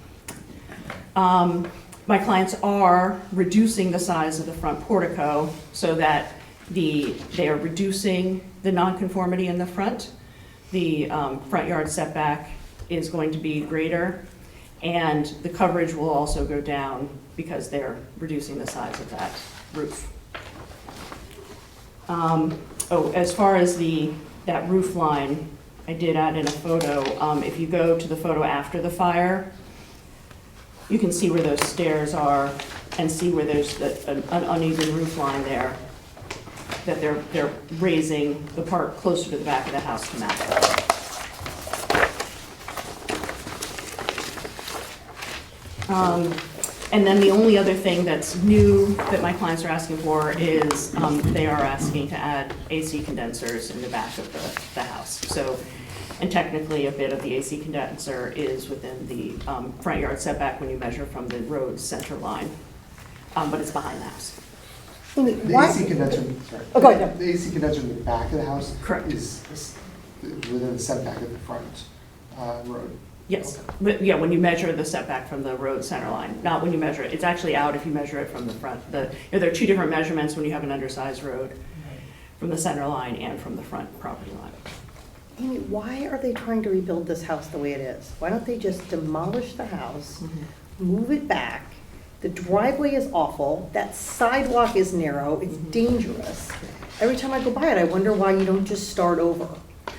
My clients are reducing the size of the front portico so that they are reducing the nonconformity in the front. The front yard setback is going to be greater, and the coverage will also go down because they're reducing the size of that roof. As far as that roof line, I did add in a photo. If you go to the photo after the fire, you can see where those stairs are and see where there's an uneven roof line there, that they're raising the part closer to the back of the house to match that. And then the only other thing that's new that my clients are asking for is they are asking to add AC condensers in the back of the house. So, and technically a bit of the AC condenser is within the front yard setback when you measure from the road center line, but it's behind the house. The AC condenser, sorry. Oh, go ahead, no. The AC condenser in the back of the house? Correct. Is within the setback of the front road? Yes, Okay. but yeah, when you measure the setback from the road center line, not when you measure it, it's actually out if you measure it from the front. There are two different measurements when you have an undersized road, from the center line and from the front property line. Amy, why are they trying to rebuild this house the way it is? Why don't they just demolish the house, move it back? The driveway is awful, that sidewalk is narrow, it's dangerous. Every time I go by it, I wonder why you don't just start over.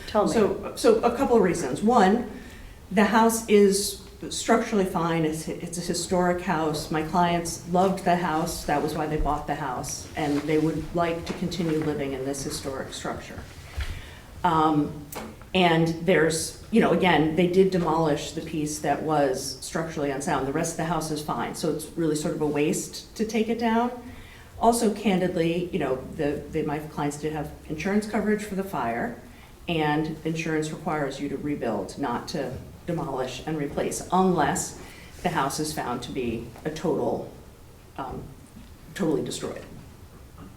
Tell me. So a couple of reasons. One, the house is structurally fine. It's a historic house. My clients loved the house. That was why they bought the house. And they would like to continue living in this historic structure. And there's, again, they did demolish the piece that was structurally unsound. The rest of the house is fine. So it's really sort of a waste to take it down. Also, candidly, my clients did have insurance coverage for the fire, and insurance requires you to rebuild, not to demolish and replace, unless the house is found to be a totally destroyed.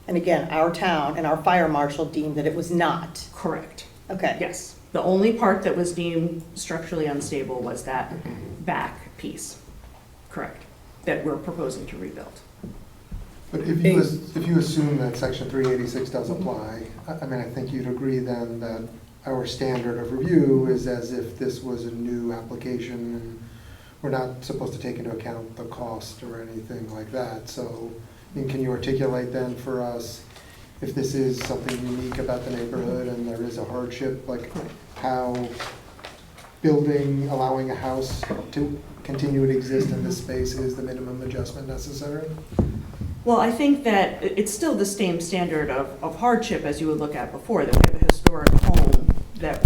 And again, our town and our fire marshal deemed that it was not. Correct. Okay. Yes. The only part that was deemed structurally unstable was that back piece. Correct. That we're proposing to rebuild. But if you assume that section 386 does apply, I mean, I think you'd agree then that our standard of review is as if this was a new application, and we're not supposed to take into account the cost or anything like that. So, I mean, can you articulate then for us, if this is something unique about the neighborhood and there is a hardship, like how allowing a house to continue to exist in this space is the minimum adjustment necessary? Well, I think that it's still the same standard of hardship as you would look at before, that we have a historic home that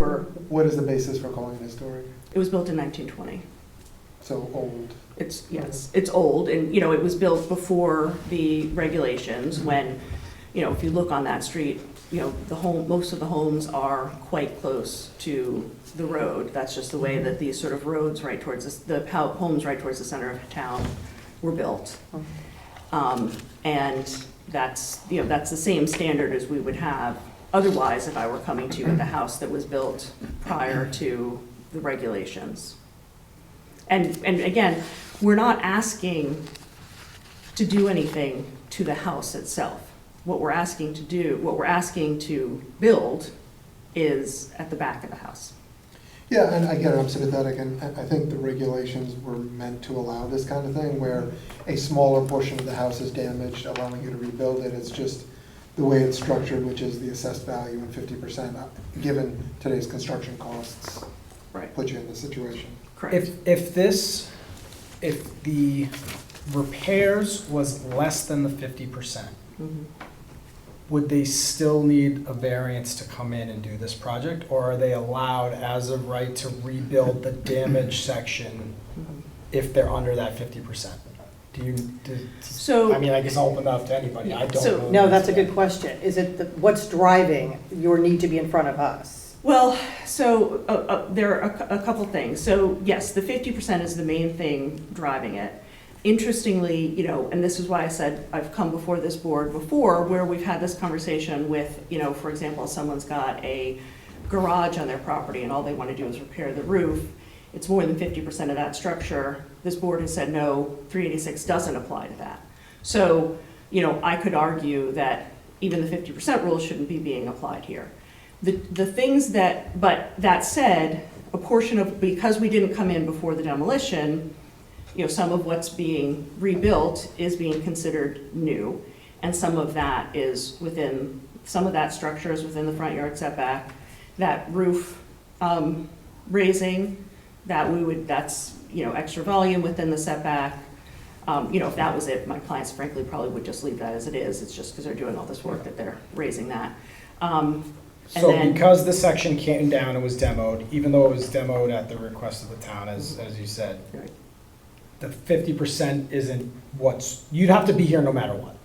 What is the basis for calling it historic? it was built in 1920. So old. It's old, and, it was built before the regulations when, if you look on that street, most of the homes are quite close to the road. That's just the way that these sort of roads right towards homes right towards the center of town were built. And that's the same standard as we would have otherwise if I were coming to you with a house that was built prior to the regulations. And again, we're not asking to do anything to the house itself. What we're asking to build is at the back of the house. Yeah, and again, I'm sympathetic, and I think the regulations were meant to allow this kind of thing, where a smaller portion of the house is damaged, allowing you to rebuild it. It's just the way it's structured, which is the assessed value and 50%, given today's construction costs, Right, put you in this situation. correct. If the repairs was less than the 50%, Mhm. would they still need a variance to come in and do this project? Or are they allowed as of right to rebuild the damaged section Mhm. if they're under that 50%? So- I mean, I guess I'll open that up to anybody, I don't So- know. No, that's a good question. Is it, what's driving your need to be in front of us? Well, so there are a couple things. So yes, the 50% is the main thing driving it. Interestingly, you know, and this is why I said I've come before this board before, where we've had this conversation with, you know, for example, someone's got a garage on their property and all they want to do is repair the roof. It's more than 50% of that structure. This board has said, no, 386 doesn't apply to that. So, you know, I could argue that even the 50% rule shouldn't be being applied here. The things that, but that said, a portion of, because we didn't come in before the demolition, you know, some of what's being rebuilt is being considered new, and some of that is within, some of that structure is within the front yard setback. That roof raising, that's, you know, extra volume within the setback. You know, if that was it, my clients frankly probably would just leave that as it is. It's just because they're doing all this work that they're raising that. And So then- because the section came down and was demoed, even though it was demoed at the request of the town, as you said, Right. the 50% isn't what's, you'd have to be here no matter what,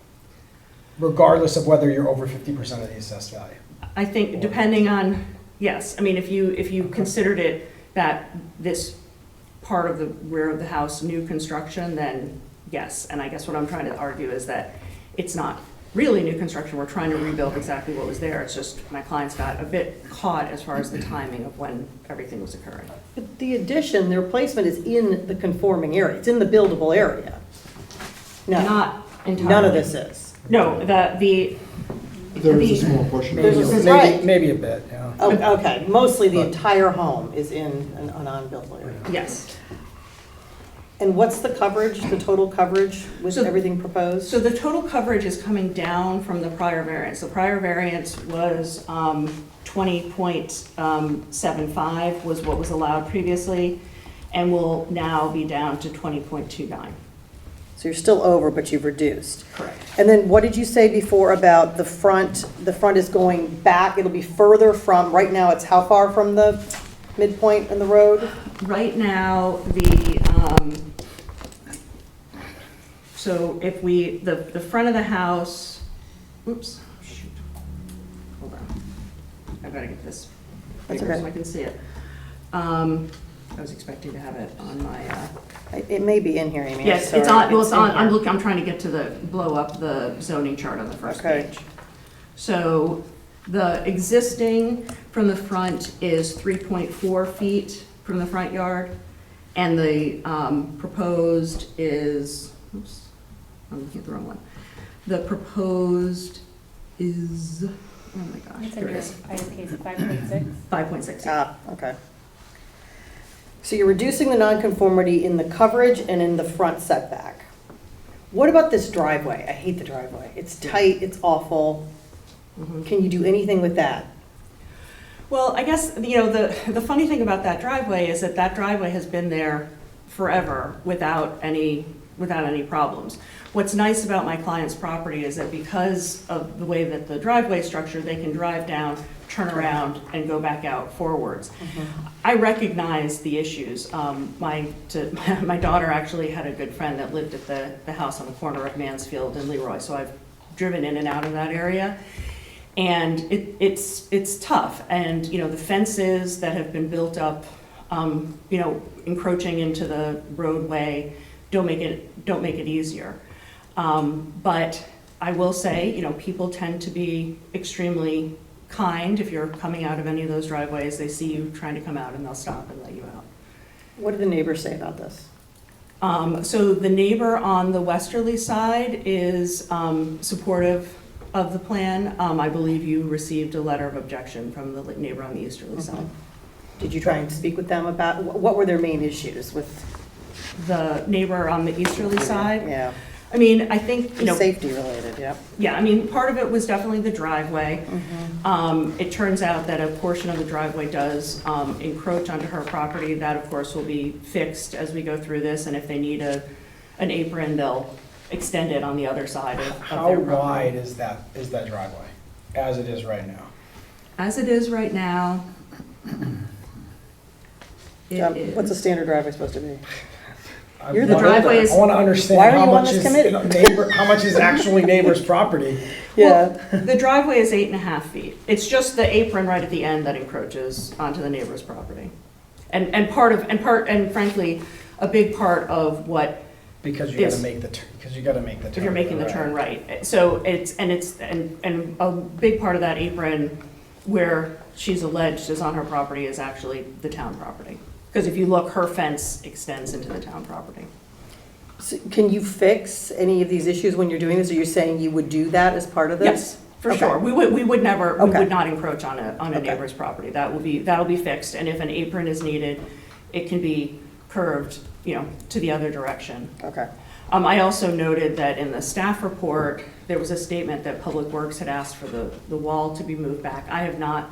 regardless of whether you're over 50% of the assessed value. I think depending on, yes, I mean, if you considered it that this part of the rear of the house, new construction, then yes. And I guess what I'm trying to argue is that it's not really new construction. We're trying to rebuild exactly what was there. It's just my clients got a bit caught as far as the timing of when everything was occurring. But the addition, the replacement is in the conforming area. It's in the buildable area. No, Not entirely. none of this is. No, the. There is a small portion. There's a- Maybe, right. maybe a bit, yeah. Oh, okay, mostly the entire home is in a non-buildable area. Yes. And what's the coverage, the total coverage with So- everything proposed? So the total coverage is coming down from the prior variance. The prior variance was 20.75 was what was allowed previously, and will now be down to 20.29. So you're still over, but you've reduced. Correct. And then what did you say before about the front? The front is going back, it'll be further from, right now it's how far from the midpoint in the road? Right now, so if the front of the house, oops, shoot, hold on. I gotta get this That's bigger so okay. I can see it. I was expecting to have it on my, It may be in here, Amy. I'm yes, it's sorry. on, well, it's on, in I'm here. looking, I'm trying to get to blow up the zoning chart on the first Okay. page. So the existing from the front is 3.4 feet from the front yard, and the proposed is, oops, I'm looking at the wrong one. The proposed is, oh my gosh, It's in here it your is, item case 5.6. 5.6. Yeah. Okay. So you're reducing the nonconformity in the coverage and in the front setback. What about this driveway? I hate the driveway. It's tight, it's awful. Mhm. Can you do anything with that? Well, I guess, you know, the funny thing about that driveway is that that driveway has been there forever without any problems. What's nice about my client's property is that because of the way that the driveway is structured, they can drive down, turn around, and go back out forwards. I recognize the issues. My daughter actually had a good friend that lived at the house on the corner of Mansfield and Leroy, so I've driven in and out of that area. And it's tough, and, you know, the fences that have been built up, you know, encroaching into the roadway don't make it easier. But I will say, you know, people tend to be extremely kind. If you're coming out of any of those driveways, they see you trying to come out and they'll stop and let you out. What do the neighbors say about this? So the neighbor on the westerly side is supportive of the plan. I believe you received a letter of objection from the neighbor on the easterly side. Did you try and speak with them about, what were their main issues with? The neighbor on the easterly side, Yeah, I mean, I think, you know, Safety related, yep. yeah, I mean, part of it was definitely the driveway. Mm-hmm. It turns out that a portion of the driveway does encroach onto her property. That, of course, will be fixed as we go through this, and if they need an apron, they'll extend it on the other side of How their property. wide is that driveway, as it is right now? As it is right now, it What's a is. standard driveway supposed to be? I You're the wanna- driveway is- I want to Why understand are how you on much this is committee? how much is actually neighbor's property? Yeah, The driveway is 8.5 feet. It's just the apron right at the end that encroaches onto the neighbor's property. And frankly, a big part of what, Because you Yes. gotta make the, because you gotta make the turn. if you're making the turn right. So and a big part of that apron where she's alleged is on her property is actually the town property. Because if you look, her fence extends into the town property. so can you fix any of these issues when you're doing this? Are you saying you would do that as part of this? Yes, for Okay. sure. We would never, we Okay. would not encroach on a Okay. neighbor's property. That'll be fixed. And if an apron is needed, it can be curved, you know, to the other direction. Okay, I also noted that in the staff report, there was a statement that Public Works had asked for the wall to be moved back. I have not,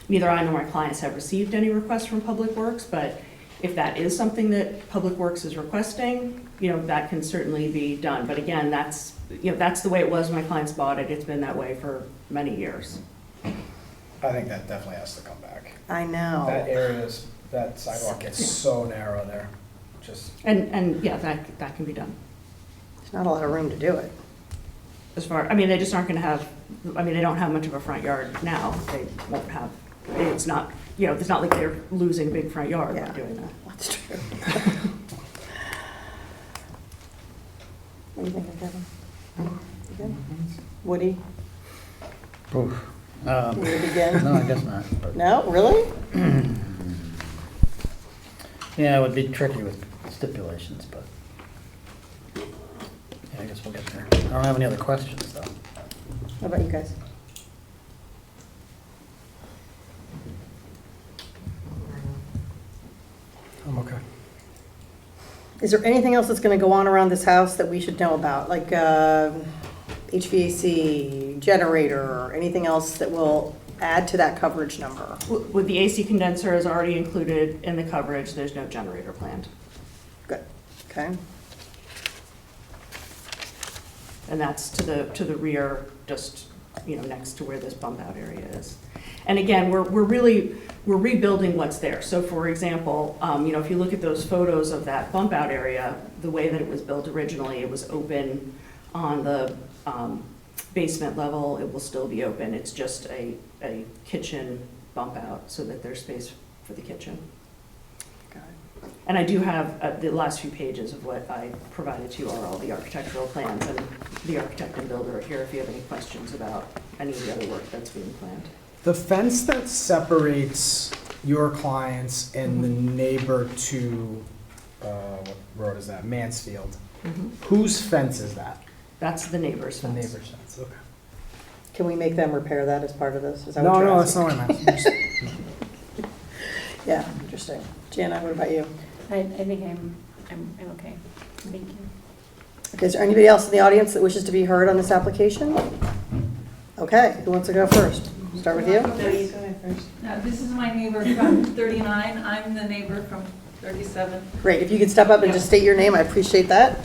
neither I nor my clients have received any requests from Public Works, but if that is something that Public Works is requesting, you know, that can certainly be done. But again, that's the way it was when my clients bought it. It's been that way for many years. I think that definitely has to come back. I know. That sidewalk gets so narrow there, just. And yeah, that can be done. There's not a lot of room to do it. I mean, they just aren't gonna have, I mean, they don't have much of a front yard now. They won't have, it's not, you know, it's not like they're losing a big front yard by Yeah. doing that. That's true. What do you think, Kevin? You good? Woody, Oof. you want to begin? No, I guess not. but- No, really? Yeah, it would be tricky with stipulations, but yeah, I guess we'll get there. I don't have any other questions, though. How about you guys? I'm okay. Is there anything else that's going to go on around this house that we should know about? Like HVAC, generator, or anything else that will add to that coverage number? With the AC condenser is already included in the coverage, there's no generator planned. Good, okay. And that's to the rear, just, you know, next to where this bump out area is. And again, we're rebuilding what's there. So for example, you know, if you look at those photos of that bump out area, the way that it was built originally, it was open on the basement level. It will still be open. It's just a kitchen bump out so that there's space for the kitchen. And I do have, the last few pages of what I provided to you are all the architectural plans, and the architect and builder are here if you have any questions about any of the other work that's being planned. The fence that separates your clients and the neighbor to, what road is that, Mansfield, whose fence is that? That's the neighbor's The fence. neighbor's fence, okay. Can we make them repair that as part of this? Is that what No, you're no, that's asking? not what I meant. Yeah, interesting. Jana, what about you? I think I'm okay. Thank you. Okay, is there anybody else in the audience that wishes to be heard on this application? Okay, who wants to go first? Start with you? This is my neighbor from 39. I'm the neighbor from 37. Great, if you could step up and just state your name, I appreciate that.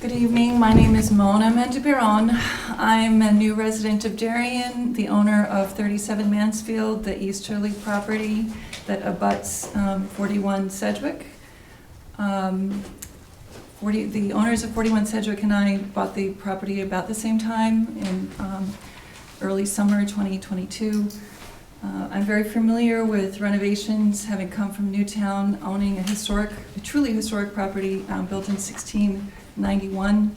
Good evening. My name is Mona Mendebiron. I'm a new resident of Darien, the owner of 37 Mansfield, the easterly property that abuts 41 Sedgwick. The owners of 41 Sedgwick and I bought the property about the same time in early summer 2022. I'm very familiar with renovations, having come from Newtown, owning a truly historic property built in 1691.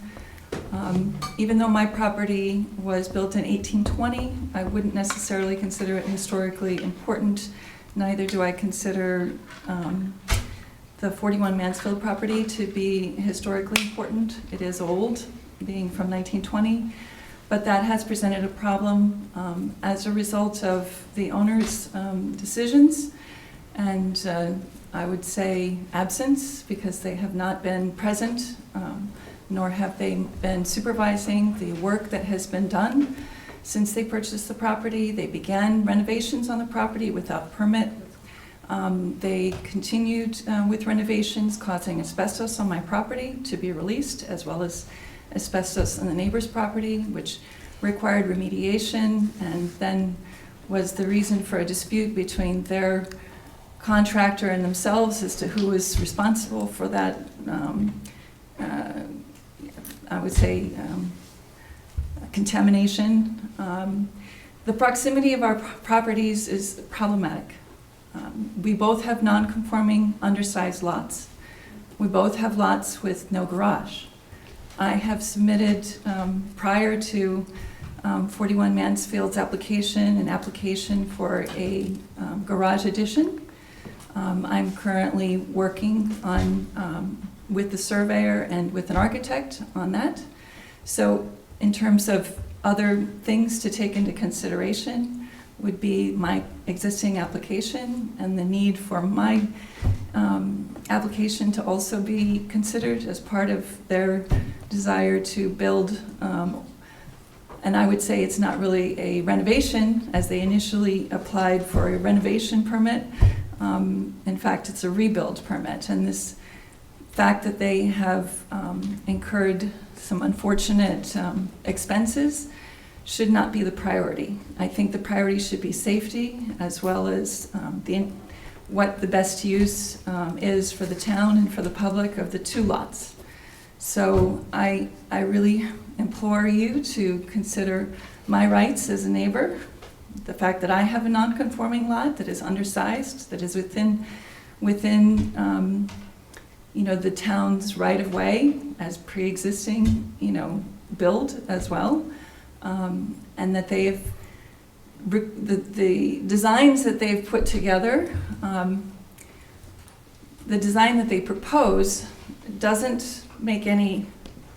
Even though my property was built in 1820, I wouldn't necessarily consider it historically important. Neither do I consider the 41 Mansfield property to be historically important. It is old, being from 1920, but that has presented a problem as a result of the owner's decisions, and I would say, absence, because they have not been present, nor have they been supervising the work that has been done since they purchased the property. They began renovations on the property without permit. They continued with renovations, causing asbestos on my property to be released, as well as asbestos on the neighbor's property, which required remediation, and then was the reason for a dispute between their contractor and themselves as to who was responsible for that, I would say, contamination. The proximity of our properties is problematic. We both have non-conforming undersized lots. We both have lots with no garage. I have submitted, prior to 41 Mansfield's application, an application for a garage addition. I'm currently working on, with the surveyor and with an architect on that. So in terms of other things to take into consideration would be my existing application and the need for my application to also be considered as part of their desire to build. And I would say it's not really a renovation, as they initially applied for a renovation permit. In fact, it's a rebuild permit. And this fact that they have incurred some unfortunate expenses should not be the priority. I think the priority should be safety, as well as what the best use is for the town and for the public of the two lots. So I really implore you to consider my rights as a neighbor, the fact that I have a non-conforming lot that is undersized, that is within the town's right-of-way as pre-existing, build as well, and that they've the designs that they've put together, the design that they propose doesn't make any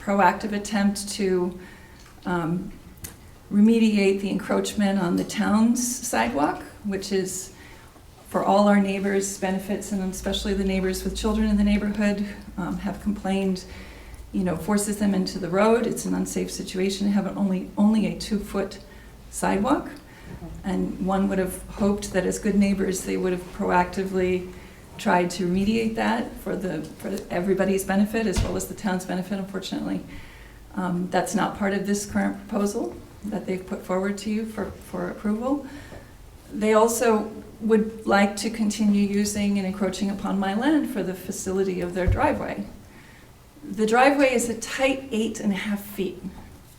proactive attempt to remediate the encroachment on the town's sidewalk, which is for all our neighbors' benefits, and especially the neighbors with children in the neighborhood have complained, forces them into the road. It's an unsafe situation to have only a 2-foot sidewalk. And one would have hoped that as good neighbors, they would have proactively tried to remediate that for everybody's benefit as well as the town's benefit. Unfortunately, that's not part of this current proposal that they've put forward to you for approval. They also would like to continue using and encroaching upon my land for the facility of their driveway. The driveway is a tight 8.5 feet,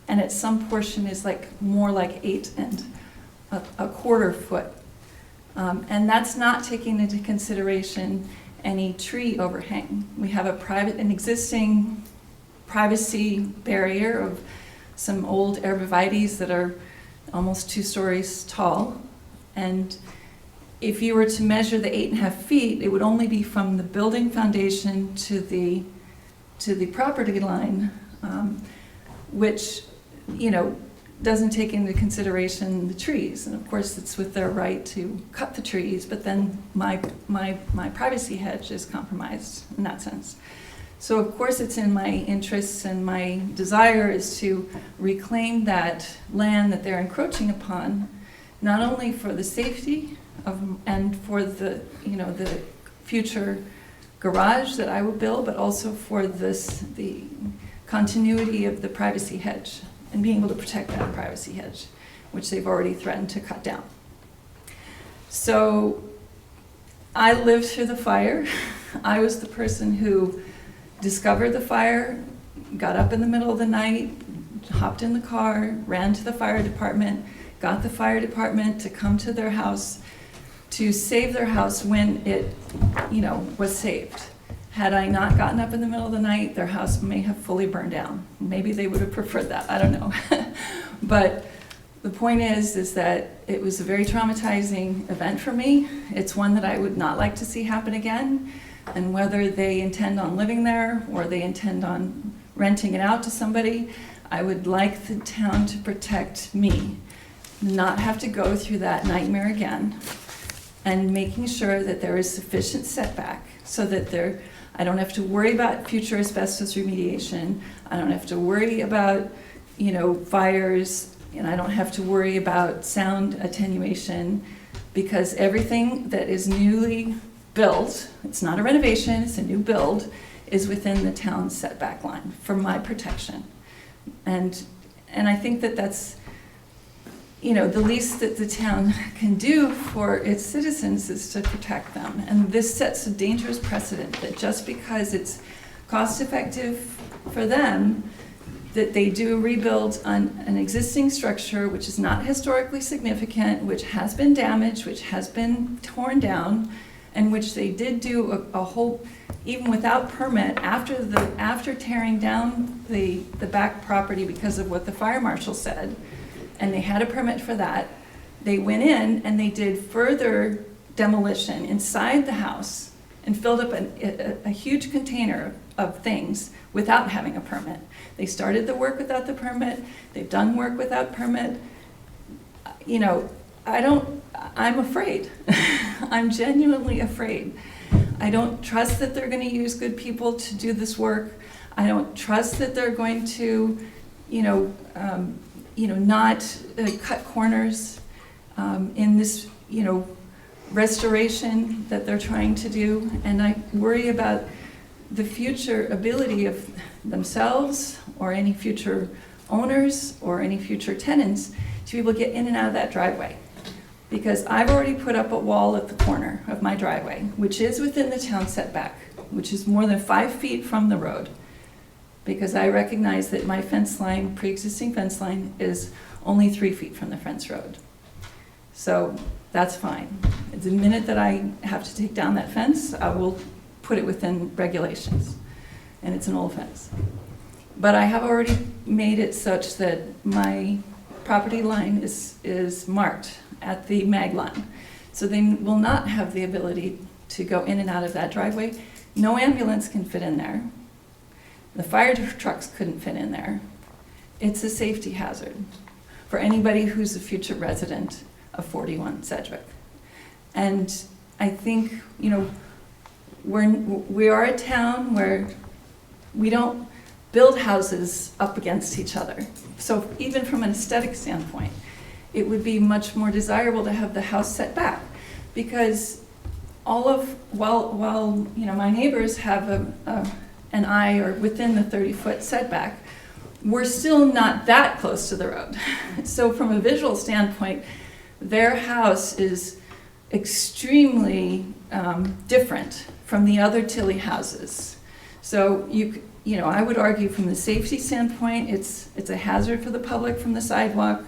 and at some portion is more like 8 1/4 foot. And that's not taking into consideration any tree overhang. We have an existing privacy barrier of some old arborvitaes that are almost 2 stories tall. And if you were to measure the 8.5 feet, it would only be from the building foundation to the property line, which, doesn't take into consideration the trees. And of course, it's with their right to cut the trees, but then my privacy hedge is compromised in that sense. So of course, it's in my interests, and my desire is to reclaim that land that they're encroaching upon, not only for the safety and for the future garage that I will build, but also for the continuity of the privacy hedge and being able to protect that privacy hedge, which they've already threatened to cut down. So I lived through the fire. I was the person who discovered the fire, got up in the middle of the night, hopped in the car, ran to the fire department, got the fire department to come to their house to save their house when it, was saved. Had I not gotten up in the middle of the night, their house may have fully burned down. Maybe they would have preferred that, I don't know. But the point is that it was a very traumatizing event for me. It's one that I would not like to see happen again. And whether they intend on living there or they intend on renting it out to somebody, I would like the town to protect me, not have to go through that nightmare again. and making sure that there is sufficient setback so that I don't have to worry about future asbestos remediation. I don't have to worry about, fires, and I don't have to worry about sound attenuation, because everything that is newly built, it's not a renovation, it's a new build, is within the town's setback line for my protection. And I think that that's, the least that the town can do for its citizens is to protect them. And this sets a dangerous precedent that just because it's cost effective for them, that they do a rebuild on an existing structure which is not historically significant, which has been damaged, which has been torn down, and which they did do a whole, even without permit, after tearing down the back property because of what the fire marshal said, and they had a permit for that. They went in and they did further demolition inside the house and filled up a huge container of things without having a permit. They started the work without the permit. They've done work without permit. I'm afraid. I'm genuinely afraid. I don't trust that they're going to use good people to do this work. I don't trust that they're going to, not cut corners in this, restoration that they're trying to do. And I worry about the future ability of themselves or any future owners or any future tenants to be able to get in and out of that driveway. Because I've already put up a wall at the corner of my driveway, which is within the town setback, which is more than 5 feet from the road. Because I recognize that my fence line, pre-existing fence line, is only 3 feet from the fence road. So that's fine. The minute that I have to take down that fence, I will put it within regulations. And it's an old fence. But I have already made it such that my property line is marked at the mag line. So they will not have the ability to go in and out of that driveway. No ambulance can fit in there. The fire trucks couldn't fit in there. It's a safety hazard for anybody who's a future resident of 41 Sedgwick. And I think, we are a town where we don't build houses up against each other. So even from an aesthetic standpoint, it would be much more desirable to have the house set back, because while my neighbors have an eye or within the 30-foot setback, we're still not that close to the road. So from a visual standpoint, their house is extremely different from the other Tilly houses. So I would argue from the safety standpoint, it's a hazard for the public from the sidewalk.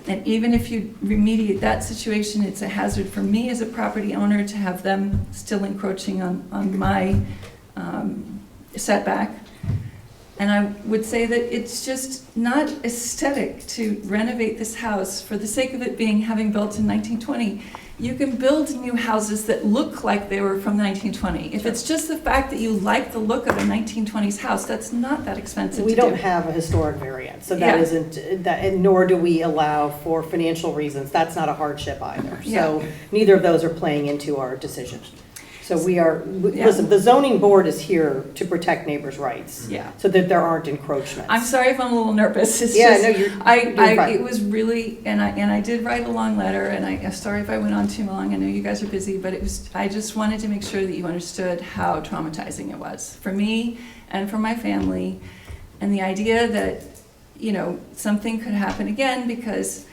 And even if you remediate that situation, it's a hazard for me as a property owner to have them still encroaching on my setback. And I would say that it's just not aesthetic to renovate this house for the sake of it having built in 1920. You can build new houses that look like they were from 1920. If it's just the fact that you like the look of a 1920s house, that's not that expensive We to do. don't have a historic variance, so Yeah. that isn't, and nor do we allow for financial reasons. That's not a hardship either. So neither of those are playing into our decision. So listen, the zoning board is here to protect neighbors' rights. Yeah. So that there aren't encroachments. I'm sorry if I'm a little nervous. It's Yeah, just, no, you're fine. it was really, and I did write a long letter, and I'm sorry if I went on too long. I know you guys are busy, but I just wanted to make sure that you understood how traumatizing it was for me and for my family, and the idea that, something could happen again because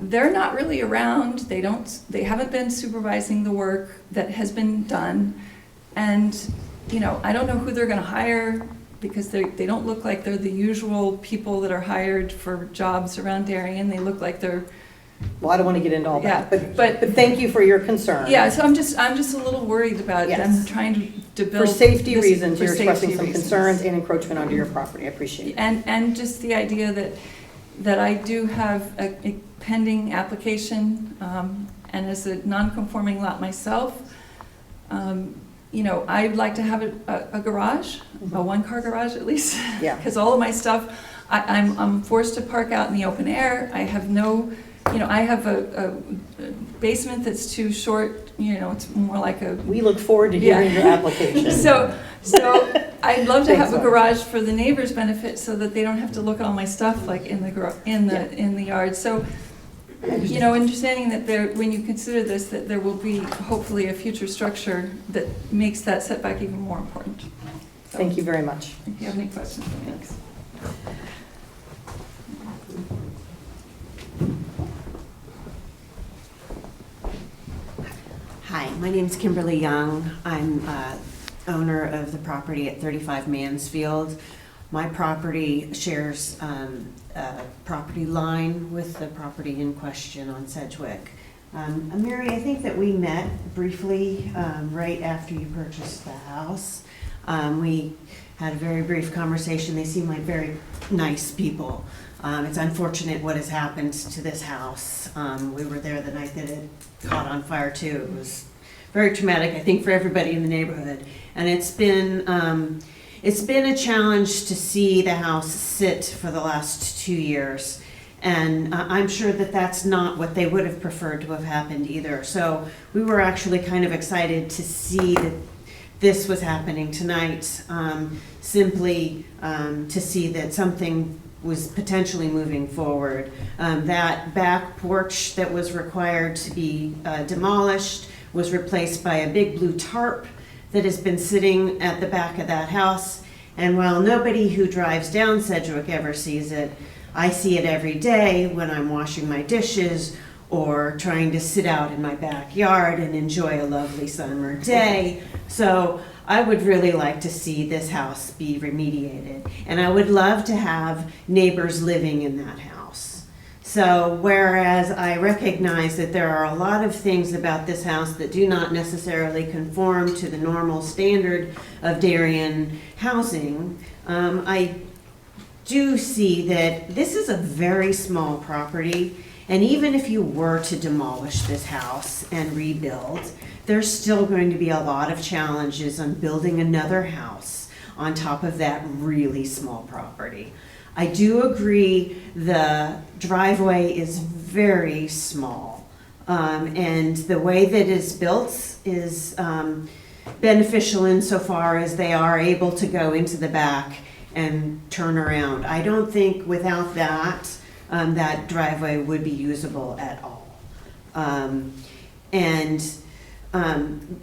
they're not really around. They haven't been supervising the work that has been done. And, I don't know who they're gonna hire, because they don't look like they're the usual people that are hired for jobs around Darien. They look like they're, Well, I don't want to get into all that, Yeah, but thank you for your concern. yeah, so I'm just a little worried about them Yes. trying to build. For safety this- reasons, for you're expressing safety some reasons. concerns and encroachment onto your property. I appreciate it. And just the idea that I do have a pending application, and as a non-conforming lot myself, I'd like to have a garage, a one-car garage at least. Yeah. Because all of my stuff, I'm forced to park out in the open air. I have no, I have a basement that's too short, you know, it's more like a. We look forward to hearing your application. So I'd love to have a Thanks, Mark. garage for the neighbors' benefit so that they don't have to look at all my stuff like in the yard. So, you know, understanding that there, when you consider this, that there will be hopefully a future structure that makes that setback even more important. So, Thank you very much. if you have any questions, thanks. Hi, my name's Kimberly Young. I'm owner of the property at 35 Mansfield. My property shares a property line with the property in question on Sedgwick. Mary, I think that we met briefly right after you purchased the house. We had a very brief conversation. They seem like very nice people. It's unfortunate what has happened to this house. We were there the night that it caught on fire too. It was very traumatic, I think, for everybody in the neighborhood. And it's been a challenge to see the house sit for the last 2 years. And I'm sure that that's not what they would have preferred to have happened either. So we were actually kind of excited to see that this was happening tonight, simply to see that something was potentially moving forward. That back porch that was required to be demolished was replaced by a big blue tarp that has been sitting at the back of that house. And while nobody who drives down Sedgwick ever sees it, I see it every day when I'm washing my dishes or trying to sit out in my backyard and enjoy a lovely summer day. So I would really like to see this house be remediated. And I would love to have neighbors living in that house. So whereas I recognize that there are a lot of things about this house that do not necessarily conform to the normal standard of Darien housing, I do see that this is a very small property. And even if you were to demolish this house and rebuild, there's still going to be a lot of challenges on building another house on top of that really small property. I do agree the driveway is very small, and the way that it's built is beneficial insofar as they are able to go into the back and turn around. I don't think without that, that driveway would be usable at all.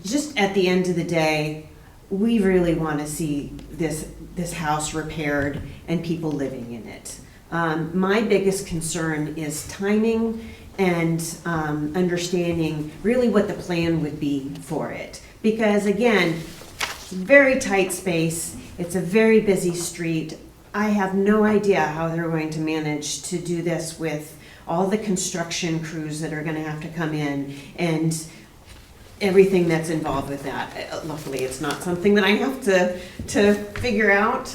Just at the end of the day, we really want to see this house repaired and people living in it. My biggest concern is timing and understanding really what the plan would be for it. Because again, it's a very tight space, it's a very busy street. I have no idea how they're going to manage to do this with all the construction crews that are going to have to come in and everything that's involved with that. Luckily, it's not something that I have to figure out,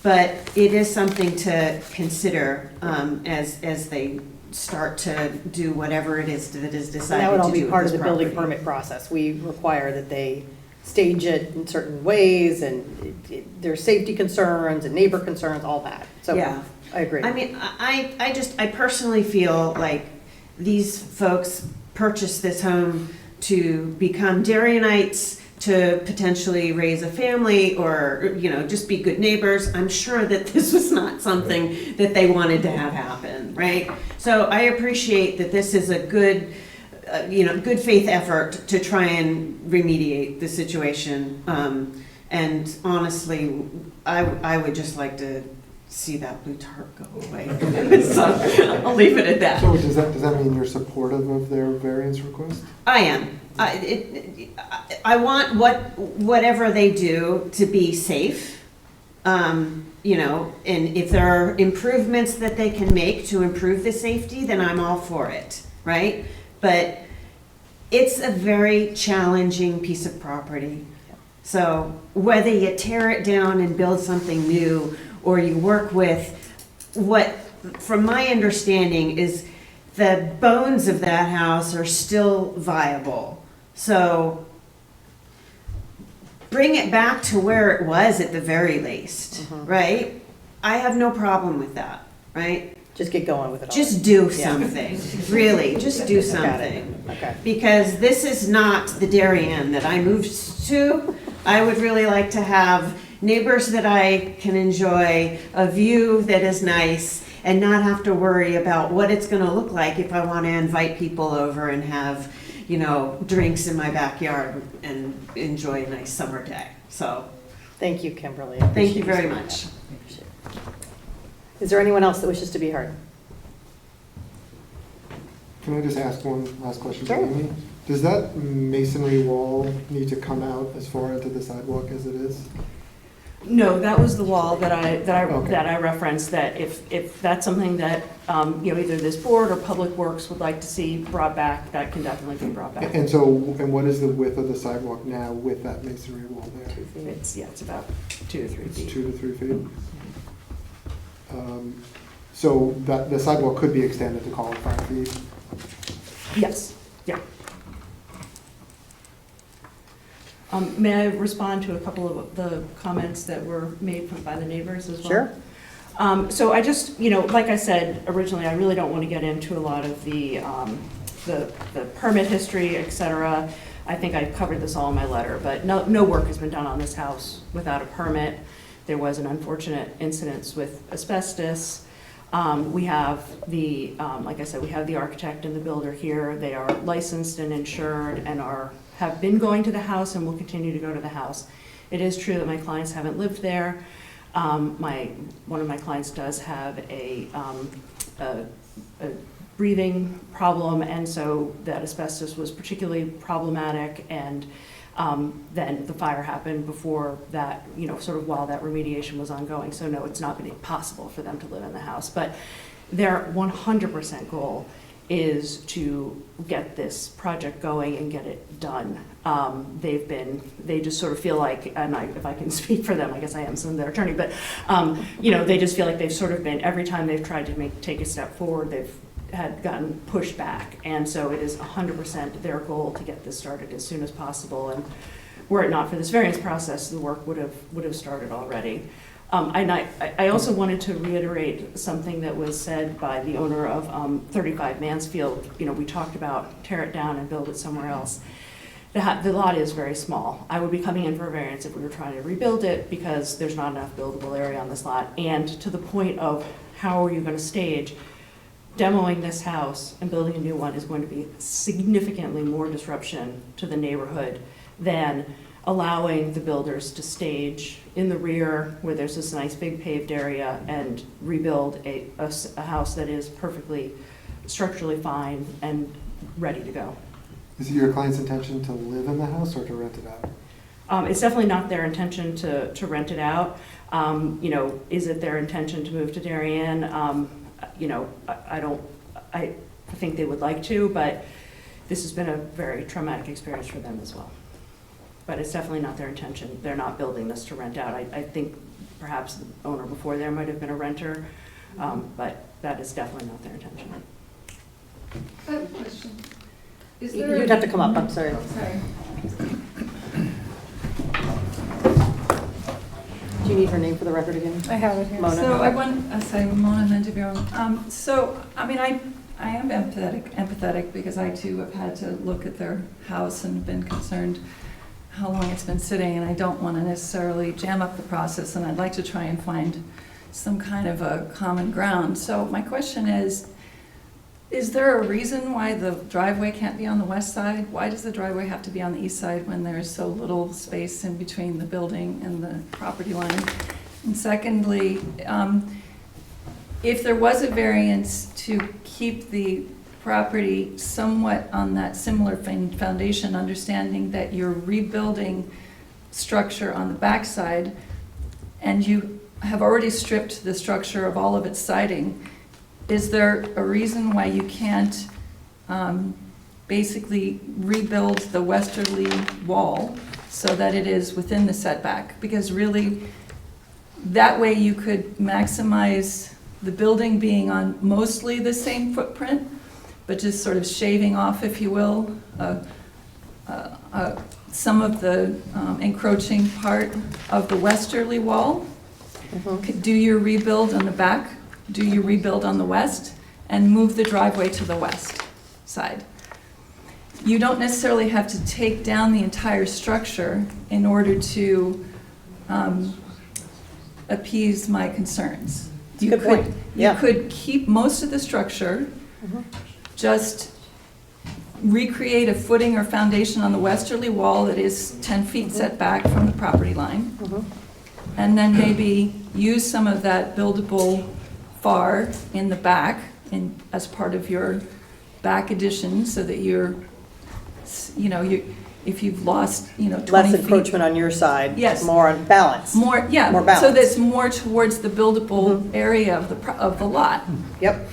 but it is something to consider as they start to do whatever it is that is And decided that would to all do be with part of this the building property. permit process. We require that they stage it in certain ways, and there's safety concerns and neighbor concerns, all that. So Yeah. I agree. I mean, I personally feel like these folks purchased this home to become Darienites, to potentially raise a family or, you know, just be good neighbors. I'm sure that this was not something that they wanted to have happen, right? So I appreciate that this is a good, good faith effort to try and remediate the situation. And honestly, I would just like to see that blue tarp go away. So I'll leave it at that. So does that mean you're supportive of their variance request? I am. I want whatever they do to be safe, and if there are improvements that they can make to improve the safety, then I'm all for it, right? But it's a very challenging piece of property. So whether you tear it down and build something new, or you work with what, from my understanding, is the bones of that house are still viable. So bring it back to where it was at the very least, right? I have no problem with that, right? Just get going with it all. Just do Yeah. something, really, just do Got it. something. Okay. Because this is not the Darien that I moved to. I would really like to have neighbors that I can enjoy, a view that is nice, and not have to worry about what it's gonna look like if I wanna invite people over and have, you know, drinks in my backyard and enjoy a nice summer day. So, Thank you, Kimberly. thank you Appreciate very saying much. that. Is there anyone else that wishes to be heard? Can I just ask one last question to Sure. Amy? Does that masonry wall need to come out as far into the sidewalk as it is? No, that was the wall that Okay. I referenced, that if that's something that, you know, either this board or Public Works would like to see brought back, that can definitely be brought back. And so, and what is the width of the sidewalk now with that masonry wall there? It's about 2 to 3 It's feet. 2 to 3 feet? So that, the sidewalk could be extended to call it 5 feet? Yes, yeah. May I respond to a couple of the comments that were made by the neighbors as well? Sure. So I just, you know, like I said originally, I really don't want to get into a lot of the permit history, et cetera. I think I covered this all in my letter, but no work has been done on this house without a permit. There was an unfortunate incident with asbestos. We have the, like I said, we have the architect and the builder here. They are licensed and insured and have been going to the house and will continue to go to the house. It is true that my clients haven't lived there. One of my clients does have a breathing problem, and so that asbestos was particularly problematic, and then the fire happened before that, you know, sort of while that remediation was ongoing. So no, it's not going to be possible for them to live in the house. But their 100% goal is to get this project going and get it done. They just sort of feel like, and if I can speak for them, I guess I am their attorney, but, you know, they just feel like they've sort of been, every time they've tried to take a step forward, they've had gotten pushed back. And so it is 100% their goal to get this started as soon as possible. And were it not for this variance process, the work would have started already. And I also wanted to reiterate something that was said by the owner of 35 Mansfield. You know, we talked about tear it down and build it somewhere else. The lot is very small. I would be coming in for a variance if we were trying to rebuild it because there's not enough buildable area on this lot. And to the point of how are you going to stage, demoing this house and building a new one is going to be significantly more disruption to the neighborhood than allowing the builders to stage in the rear where there's this nice big paved area and rebuild a house that is perfectly structurally fine and ready to go. Is it your client's intention to live in the house or to rent it out? It's definitely not their intention to rent it out. You know, is it their intention to move to Darien? You know, I think they would like to, but this has been a very traumatic experience for them as well. But it's definitely not their intention. They're not building this to rent out. I think perhaps the owner before there might have been a renter, but that is definitely not their intention. I have a question. Is You'd there have to come up, I'm sorry. Sorry. Do you need her name for the record again? I have it here. Mona. So I want, sorry, Mona Mendivero. So, I mean, I am empathetic because I too have had to look at their house and been concerned how long it's been sitting, and I don't want to necessarily jam up the process, and I'd like to try and find some kind of a common ground. So my question is there a reason why the driveway can't be on the west side? Why does the driveway have to be on the east side when there's so little space in between the building and the property line? And secondly, if there was a variance to keep the property somewhat on that similar foundation, understanding that you're rebuilding structure on the backside, and you have already stripped the structure of all of its siding, is there a reason why you can't basically rebuild the westerly wall so that it is within the setback? Because really, that way you could maximize the building being on mostly the same footprint, but just sort of shaving off, if you will, some of the encroaching part of the westerly wall. Mhm. Could do your rebuild on the back do you rebuild on the west and move the driveway to the west side? You don't necessarily have to take down the entire structure in order to appease my concerns. That's a good point. Yeah. You could keep most of the structure, just recreate a footing or foundation on the westerly wall that is 10 feet set back from the property line, and then maybe use some of that buildable FAR in the back as part of your back addition, so that you're, if you've lost, 20 Less feet. encroachment on your side. Yes. More on balance. More, yeah, More so balance. that's more towards the buildable area of the lot. Yep.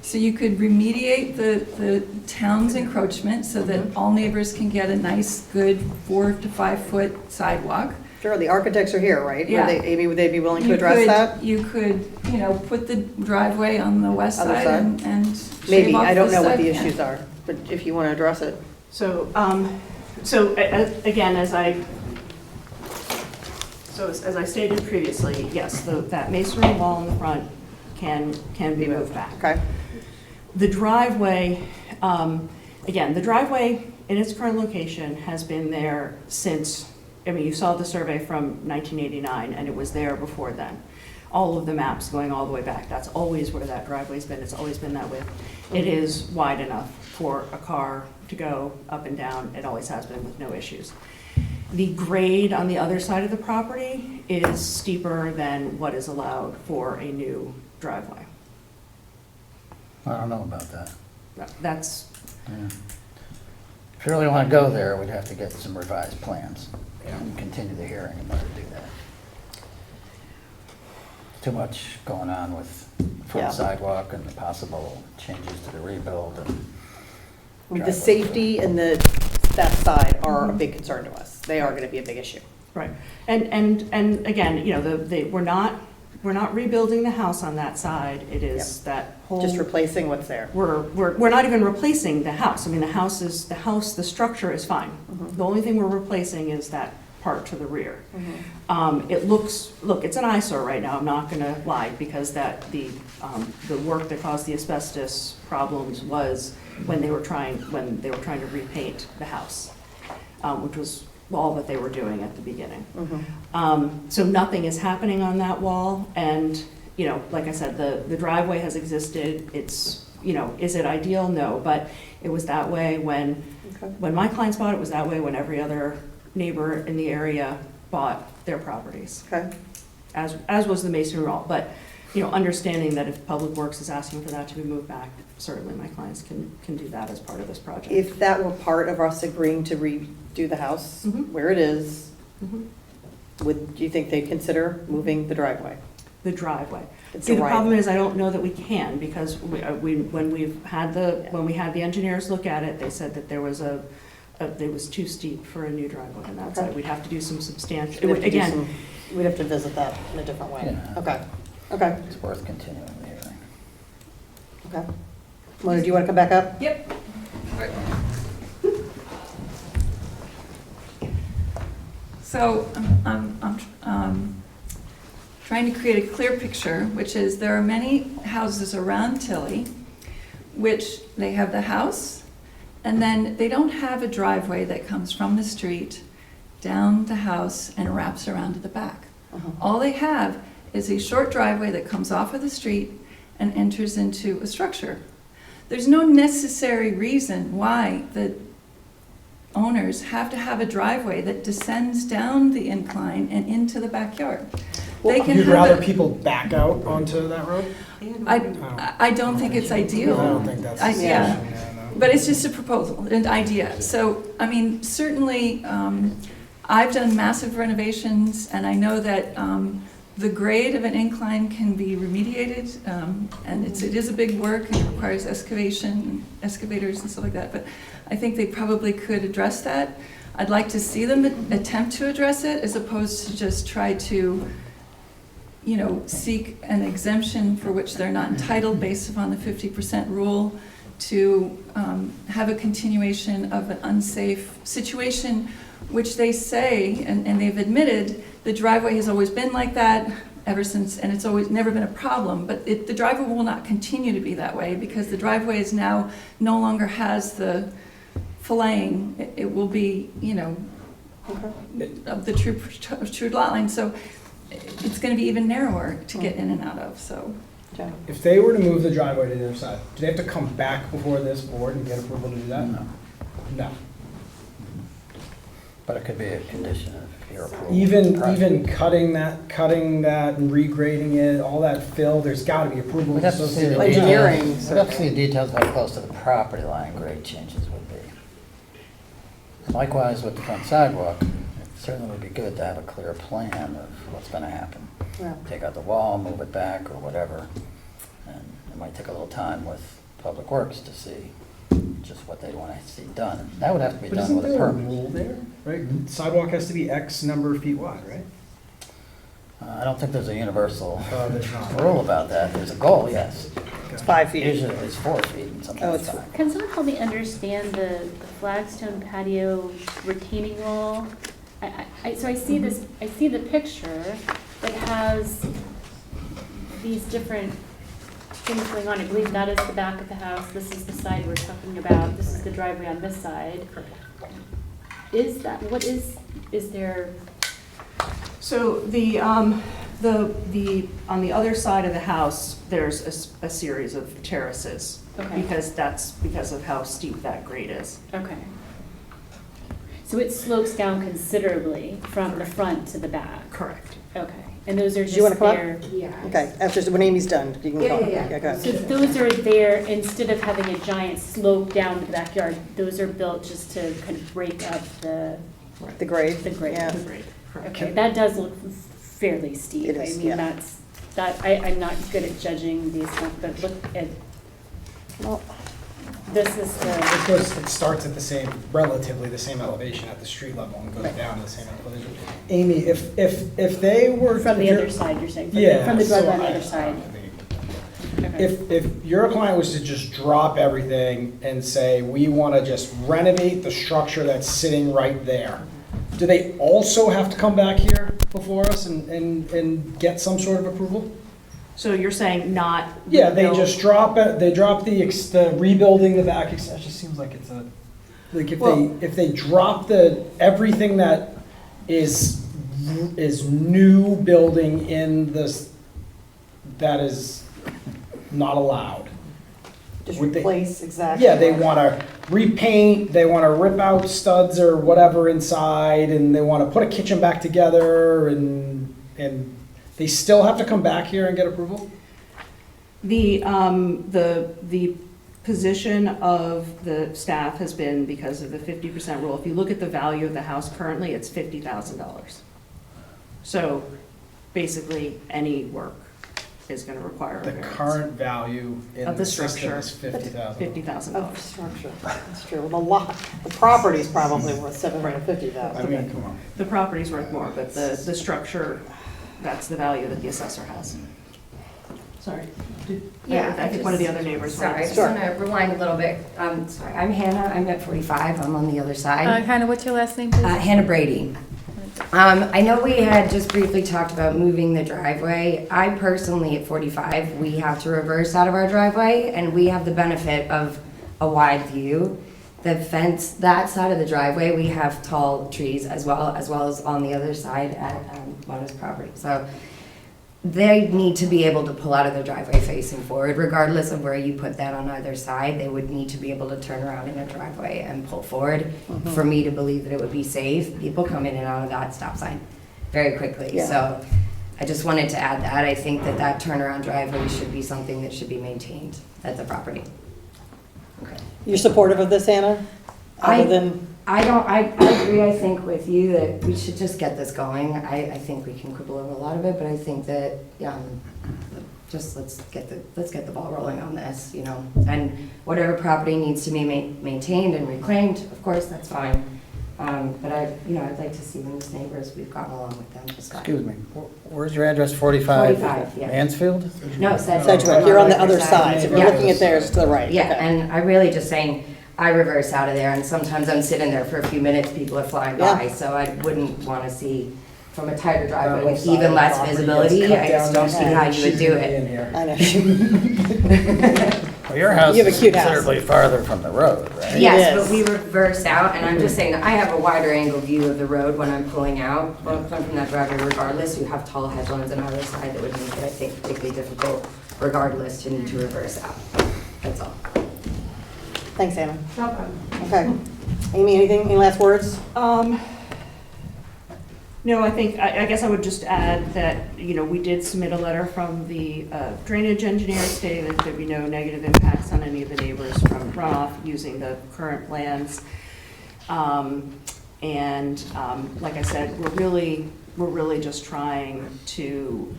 So you could remediate the town's encroachment so that all neighbors can get a nice, good 4 to 5 foot sidewalk. Sure, the architects are here, right? Yeah. Amy, would they be willing to You address could- that? You could, put the driveway on the west Other side side? and Maybe, shave off I don't this know what side. the Yeah. issues are, but if you want to address it. So, again, as I stated previously, yes, that masonry wall in the front can be moved back. Okay. The driveway, again, the driveway in its current location has been there since, you saw the survey from 1989, and it was there before then. All of the maps going all the way back, that's always where that driveway's been, it's always been that width. It is wide enough for a car to go up and down, it always has been with no issues. The grade on the other side of the property is steeper than what is allowed for a new driveway. I don't know about that. That's, Yeah. If you really want to go there, we'd have to get some revised plans and continue the hearing in order to do that. Too much going on with Yeah. full sidewalk and the possible changes to the rebuild and. The driveway. safety and that side are a big concern to us. They are going to be a big issue. right. And again, we're not rebuilding the house on that side, it is that whole. Just replacing what's there. We're not even replacing the house. The structure is fine. The only thing we're replacing is that part to the rear. It's an eyesore right now, I'm not gonna lie, because the work that caused the asbestos problems was when they were trying to repaint the house, which was all that they were doing at the beginning. So nothing is happening on that wall, and, like I said, the driveway has existed, it's, is it ideal? No, but it was that way when my clients bought it, was that way when every other neighbor in the area bought their properties, Okay. as was the masonry wall. But, understanding that if Public Works is asking for that to be moved back, certainly my clients can do that as part of this project. If that were part of us agreeing to redo the house where it is, do you think they'd consider moving the driveway? The driveway. It's See, the right- problem is, I don't know that we can, because when we had the engineers look at it, they said that it was too steep for a new driveway on that side. We'd have to do some substantial, We'd have to do again, some- We'd have to visit that in a different way. Yeah. Okay. It's worth continuing the hearing. Okay. Mona, do you want to come back up? Yep. So I'm trying to create a clear picture, which is there are many houses around Tilly, which they have the house, and then they don't have a driveway that comes from the street down the house and wraps around to the back. All they have is a short driveway that comes off of the street and enters into a structure. There's no necessary reason why the owners have to have a driveway that descends down the incline and into the backyard. They can You'd have rather a- people back out onto that road? I don't think it's ideal. I don't think that's the Yeah. solution, yeah, no. But it's just a proposal, an idea. So, certainly, I've done massive renovations, and I know that the grade of an incline can be remediated, and it is a big work, and it requires excavators and stuff like that, but I think they probably could address that. I'd like to see them attempt to address it, as opposed to just try to, seek an exemption for which they're not entitled based upon the 50% rule, to have a continuation of an unsafe situation, which they say, and they've admitted, the driveway has always been like that. ever since, and it's always, never been a problem, but the driveway will not continue to be that way because the driveway is now, no longer has the filleting. It will be, of the true lot line, so it's gonna be even narrower to get in and out of, so. Joe? If they were to move the driveway to the other side, do they have to come back before this board and get approval to do that? No. No. But it could be a condition of your approval. Even cutting that and regrading it, all that fill, there's gotta be approval We'd have to see associated the with details. Engineering We'd have to see the details how close to the property line grade changes would be. Likewise with the front sidewalk, it certainly would be good to have a clear plan of what's gonna happen. Yeah. Take out the wall, move it back or whatever. And it might take a little time with Public Works to see just what they want to see done. That would have to be But done isn't with a there a permit. rule there, right? Sidewalk has to be X number of feet wide, right? I don't think there's a universal There's not. rule about that. There's a goal, yes. It's 5 feet. Usually it's 4 feet and Oh, sometimes it's 5. Can someone help me understand the flagstone patio retaining wall? So I see this, I see the picture that has these different things going on. I believe that is the back of the house, this is the side we're talking about, this is the driveway on this side. Is that, is there, So on the other side of the house, there's a series of terraces. Okay. Because of how steep that grade is. okay. So it slopes down considerably from the front to the back? Correct. Okay, and those are Do you wanna just come up? there? Okay, after, when Amy's done, you can Yeah, call. yeah, yeah. go ahead. So those are there, instead of having a giant slope down to the backyard, those are built just to kind of break up the The grade? The grade. Yeah. Okay, that does look fairly steep. It is, I mean, yeah. I'm not good at judging these stuff, but look at, Well, this is It starts at relatively the same elevation at the street level and goes Right. down to the same elevation. Amy, if they were. from the if you're- other side, you're saying, Yeah. from the driveway on so the I- other side. Okay. If your client was to just drop everything and say, we want to just renovate the structure that's sitting right there, do they also have to come back here before us and get some sort of approval? So you're saying not. Yeah, they rebuild- just drop it, they drop the rebuilding the back, it just seems like it's like if they drop everything that is new building in this, that is not allowed. just Would they- replace, exactly. Yeah, they want to repaint, they want to rip out studs or whatever inside, and they want to put a kitchen back together, and they still have to come back here and get approval? The position of the staff has been because of the 50% rule. If you look at the value of the house currently, it's $50,000. So basically, any work is going to require a The variance. current value in Of the the system structure. is $50,000. $50,000. Of the structure, that's true. Well, the property's probably worth $750,000. I mean, come on. The property's worth more, but the structure, that's the value that the assessor has. Sorry. I think one of the other neighbors. Sorry, I just want to rewind a little bit. Sorry, I'm Hannah, I'm at 45, I'm on the other side. Hannah, what's your last name, please? Hannah Brady. I know we had just briefly talked about moving the driveway. I personally, at 45, we have to reverse out of our driveway, and we have the benefit of a wide view. The fence, that side of the driveway, we have tall trees as well as on the other side at Mona's property. So they need to be able to pull out of their driveway facing forward, regardless of where you put that on either side. They would need to be able to turn around in their driveway and pull forward for me to believe that it would be safe. People come in and out of that stop sign very quickly. Yeah. So I just wanted to add that. I think that turnaround driveway should be something that should be maintained at the property. Okay. You're supportive of this, Anna? Other than, I agree, I think, with you that we should just get this going. I think we can quibble over a lot of it, but I think that, just let's get the ball rolling on this, you know. And whatever property needs to be maintained and reclaimed, of course, that's fine. But I'd like to see these neighbors, we've gotten along with them just fine. Excuse me, where's your address, 45? 45, yeah. Mansfield? No, Sedgwick, you're on the other side, so if you're Yeah. looking at theirs, it's to the right. Yeah, Okay. and I really just saying, I reverse out of there, and sometimes I'm sitting there for a few minutes, people are flying by, Yeah. so I wouldn't want to see from a tighter driveway Both with sides of even the less property visibility, gets cut I down just don't next see to how it. you would do She's it. in here. I know. Well, your house You have a is cute house. considerably farther from the road, right? Yes, is. but we reversed out, and I'm just saying, I have a wider angle view of the road when I'm pulling out, when I'm coming from that driveway regardless. You have tall hedgelands on either side that would make it, I think, particularly difficult regardless to need to reverse out. That's all. Thanks, Anna. No problem. Okay. Amy, anything, any last words? No, I think, I guess I would just add that, you know, we did submit a letter from the drainage engineer stating that there'd be no negative impacts on any of the neighbors from runoff using the current plans. Like I said, we're really just trying to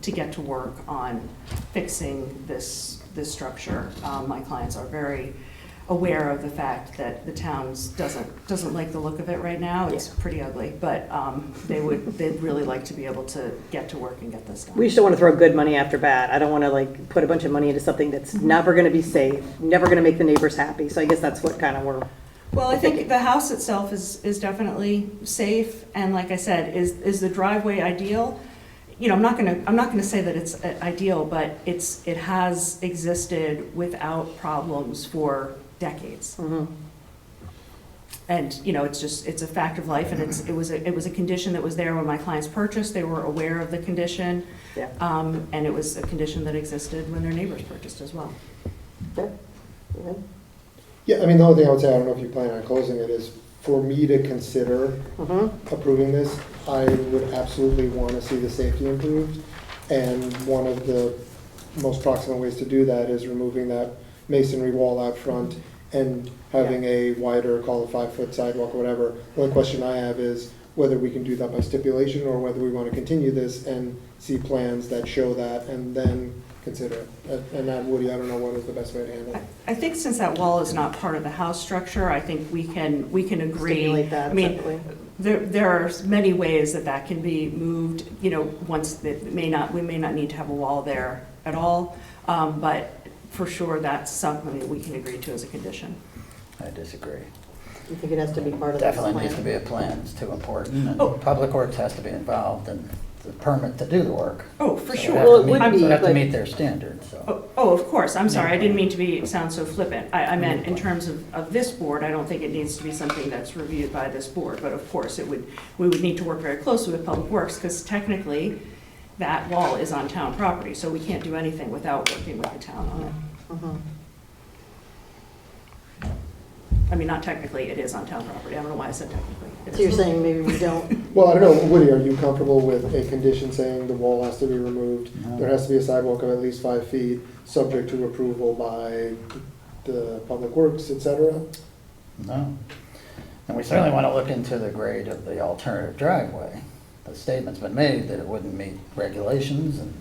get to work on fixing this structure. My clients are very aware of the fact that the town's doesn't like the look of it right now. It's pretty ugly, but they'd really like to be able to get to work and get this done. We just don't want to throw good money after bad. I don't want to like put a bunch of money into something that's never going to be safe, never going to make the neighbors happy. So I guess that's what kind of we're. Well, I think the house itself is definitely safe, and like I said, is the driveway ideal? You know, I'm not gonna say that it's ideal, but it has existed without problems for decades. Mhm. And, you know, it's a fact of life, and it was a condition that was there when my clients purchased. They were aware of the condition. Yeah. And it was a condition that existed when their neighbors purchased as well. Yeah, I mean, the only thing I would say, I don't know if you plan on closing it, is for me to consider approving this, I would absolutely want to see the safety improved. And one of the most proximate ways to do that is removing that masonry wall out front and having a wider, call it 5-foot sidewalk or whatever. The only question I have is whether we can do that by stipulation or whether we want to continue this and see plans that show that and then consider it. And that, Woody, I don't know what is the best way to handle it. I think since that wall is not part of the house structure, I think we can agree. Stimulate that I mean, separately. there are many ways that can be moved, you know, once we may not need to have a wall there at all. But for sure, that's something that we can agree to as a condition. I disagree. You think it has to be part of this Definitely plan? needs to be a plan, it's too important, and Oh. Public Works has to be involved in the permit to do the work. Oh, for So sure. we have Well, to it would meet- be, so we have to but- meet their standards, so. Oh, of course, I'm sorry, I didn't mean to sound so flippant. I meant in terms of this board, I don't think it needs to be something that's reviewed by this board, but of course, we would need to work very closely with Public Works, because technically, that wall is on town property, so we can't do anything without working with the town on it. Mhm. I mean, not technically, it is on town property, I don't know why I said technically. It So you're is. saying maybe we don't, Well, I don't know, Woody, are you comfortable with a condition saying the wall has to be removed? No. There has to be a sidewalk of at least 5 feet, subject to approval by the Public Works, et cetera? No. And we certainly want to look into the grade of the alternative driveway. The statement's been made that it wouldn't meet regulations and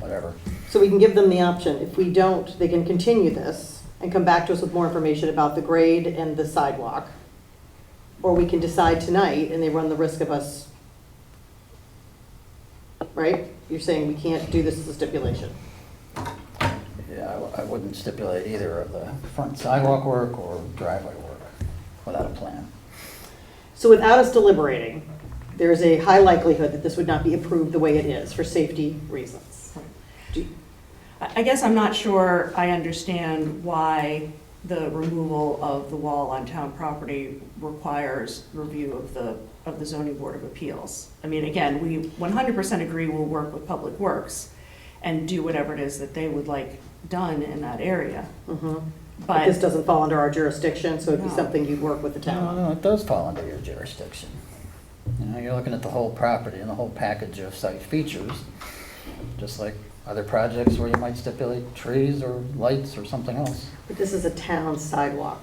whatever. so we can give them the option. If we don't, they can continue this and come back to us with more information about the grade and the sidewalk. Or we can decide tonight and they run the risk of us, right? You're saying we can't do this as a stipulation. Yeah, I wouldn't stipulate either of the front sidewalk work or driveway work without a plan. So without us deliberating, there is a high likelihood that this would not be approved the way it is for safety reasons. Do you- I guess I'm not sure I understand why the removal of the wall on town property requires review of the zoning board of appeals. I mean, again, we 100% agree we'll work with Public Works and do whatever it is that they would like done in that area. Mhm. But this But, doesn't fall under our jurisdiction, so it'd be No. something you'd work with the No, town on. no, it does fall under your jurisdiction. You know, you're looking at the whole property and the whole package of site features, just like other projects where you might stipulate trees or lights or something else. But this is a town sidewalk.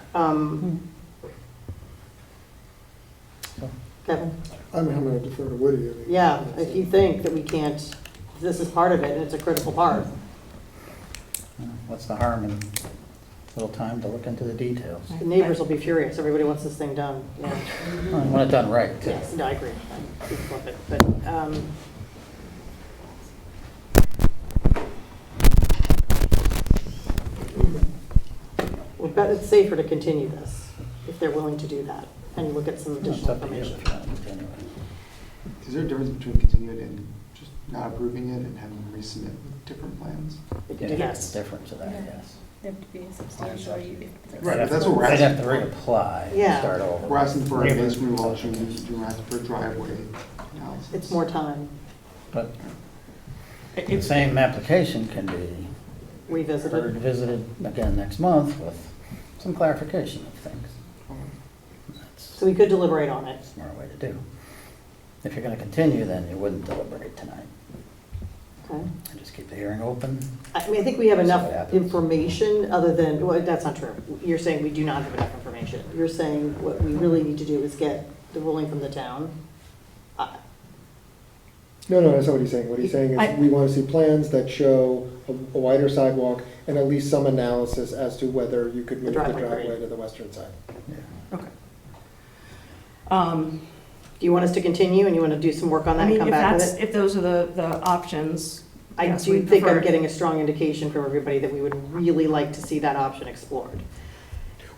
Kevin? I'm going to defer to Woody. I mean, Yeah, if you think that we can't, this is part of it and it's a critical part. What's the harm in a little time to look into the details? The neighbors will be furious. Everybody wants this thing done. Yeah. I want it done right, too. Yes, no, I agree. I do flip it, but, well, but it's safer to continue this if they're willing to do that and look at some It's additional up to you if information. you want to continue it. Is there a difference between continuing and just not approving it and having to resubmit with different plans? Yeah, Yes. it's different to that, yes. There have to be a substantial, Right, but that's what we're They'd have to asking reapply, Yeah. start over. We're asking for an advanced removal change, we're asking for a driveway analysis. It's more time But the same application can be revisited. revisited again next month with some clarification of things. That's So we could deliberate on it. a smart way to do. If you're gonna continue, then you wouldn't deliberate tonight. Okay. And just keep the hearing open. I mean, I think we have See enough what happens. information other than, well, that's not true. You're saying we do not have enough information. You're saying what we really need to do is get the ruling from the town. No, that's not what he's saying. What he's saying I- is we want to see plans that show a wider sidewalk and at least some analysis as to whether you could move the driveway driveway grade. to the western side. Yeah. Okay. Do you want us to continue and you want to do some work on that I and mean, come if back that's, with it? if those are the options, I yes, do we'd think prefer I'm it. getting a strong indication from everybody that we would really like to see that option explored.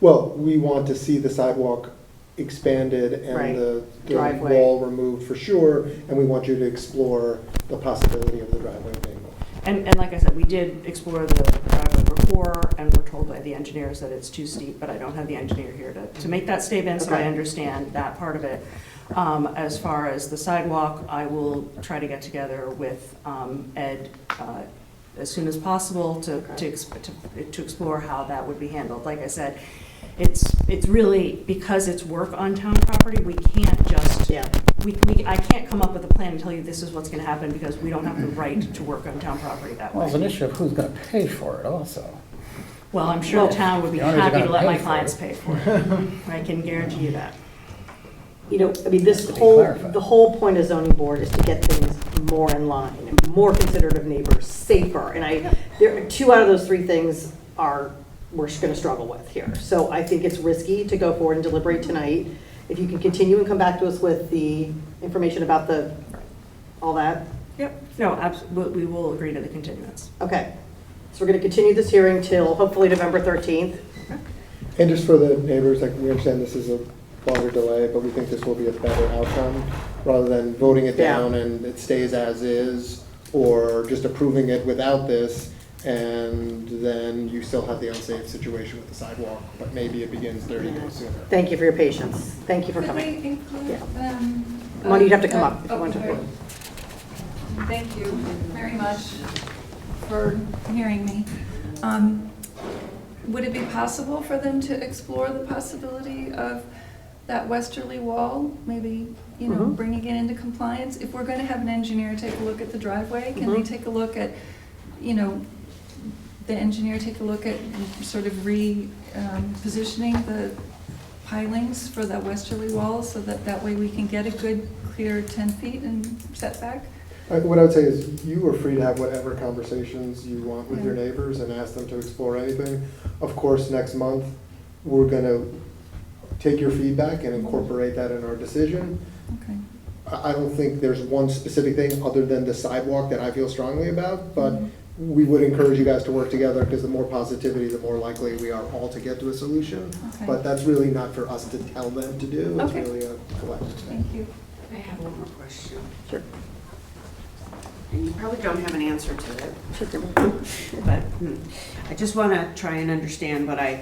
Well, we want to see the sidewalk expanded Right. and the Driveway. wall removed for sure, and we want you to explore the possibility of the driveway being moved. And like I said, we did explore the driveway before, and we're told by the engineers that it's too steep, but I don't have the engineer here to make that statement, so I Okay. understand that part of it. As far as the sidewalk, I will try to get together with Ed as soon as possible to explore how that would be handled. Like I said, it's really, because it's work on town property, we can't just, Yeah. I can't come up with a plan and tell you this is what's gonna happen, because we don't have the right to work on town property that Well, way. it's an issue of who's gonna pay for it also. Well, I'm sure Well, the town would be the owners are happy to gonna let pay my for clients it. pay for it. I can guarantee you that. You know, I mean, this To be whole, clarified. the whole point of zoning board is to get things more in line, more considerate of neighbors, safer. And there, 2 out of those 3 things we're gonna struggle with here. So I think it's risky to go forward and deliberate tonight. If you can continue and come back to us with the information about all that. Yep. No, absolutely, we will agree to the continuance. Okay. So we're gonna continue this hearing till hopefully November 13th. And just for the neighbors, like, we understand this is a longer delay, but we think this will be a better outcome, rather than voting it Yeah. down and it stays as is, or just approving it without this, and then you still have the unsafe situation with the sidewalk, but maybe it begins 30 days sooner. Thank you for your patience. Thank you for Could we coming. include, Mona, you'd have to come up if you want to. okay. Thank you very much for hearing me. Would it be possible for them to explore the possibility of that westerly wall, maybe, Mhm. bringing it into compliance? If we're going to have an engineer take a look at the driveway, can they Mhm. take a look at, the engineer take a look at sort of positioning the pilings for that westerly wall so that way we can get a good, clear 10 feet in setback? What I would say is, you are free to have whatever conversations you want with your Yeah. neighbors and ask them to explore anything. Of course, next month, we're gonna take your feedback and incorporate that in our decision. Okay. I don't think there's one specific thing other than the sidewalk that I feel strongly about, but Mm-hmm. we would encourage you guys to work together, because the more positivity, the more likely we are all to get to a solution. Okay. But that's really not for us to tell them to do, it's Okay. really a collective thing. Thank you. I have one more question, Sure. and you probably don't have an answer to it. But I just want to try and understand what I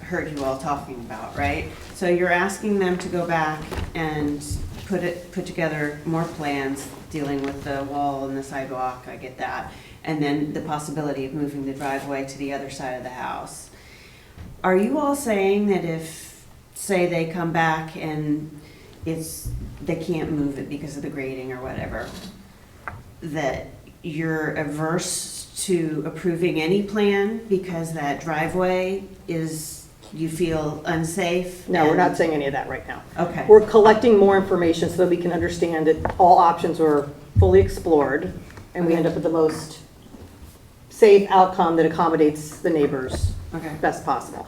heard you all talking about, right? So you're asking them to go back and put together more plans dealing with the wall and the sidewalk, I get that. And then the possibility of moving the driveway to the other side of the house. Are you all saying that if, say, they come back and they can't move it because of the grading or whatever, that you're averse to approving any plan because that driveway you feel unsafe? No, we're and- not saying any of that right now. Okay. We're collecting more information so that we can understand that all options are fully explored and we end up with the most safe outcome that accommodates the neighbors Okay. best possible.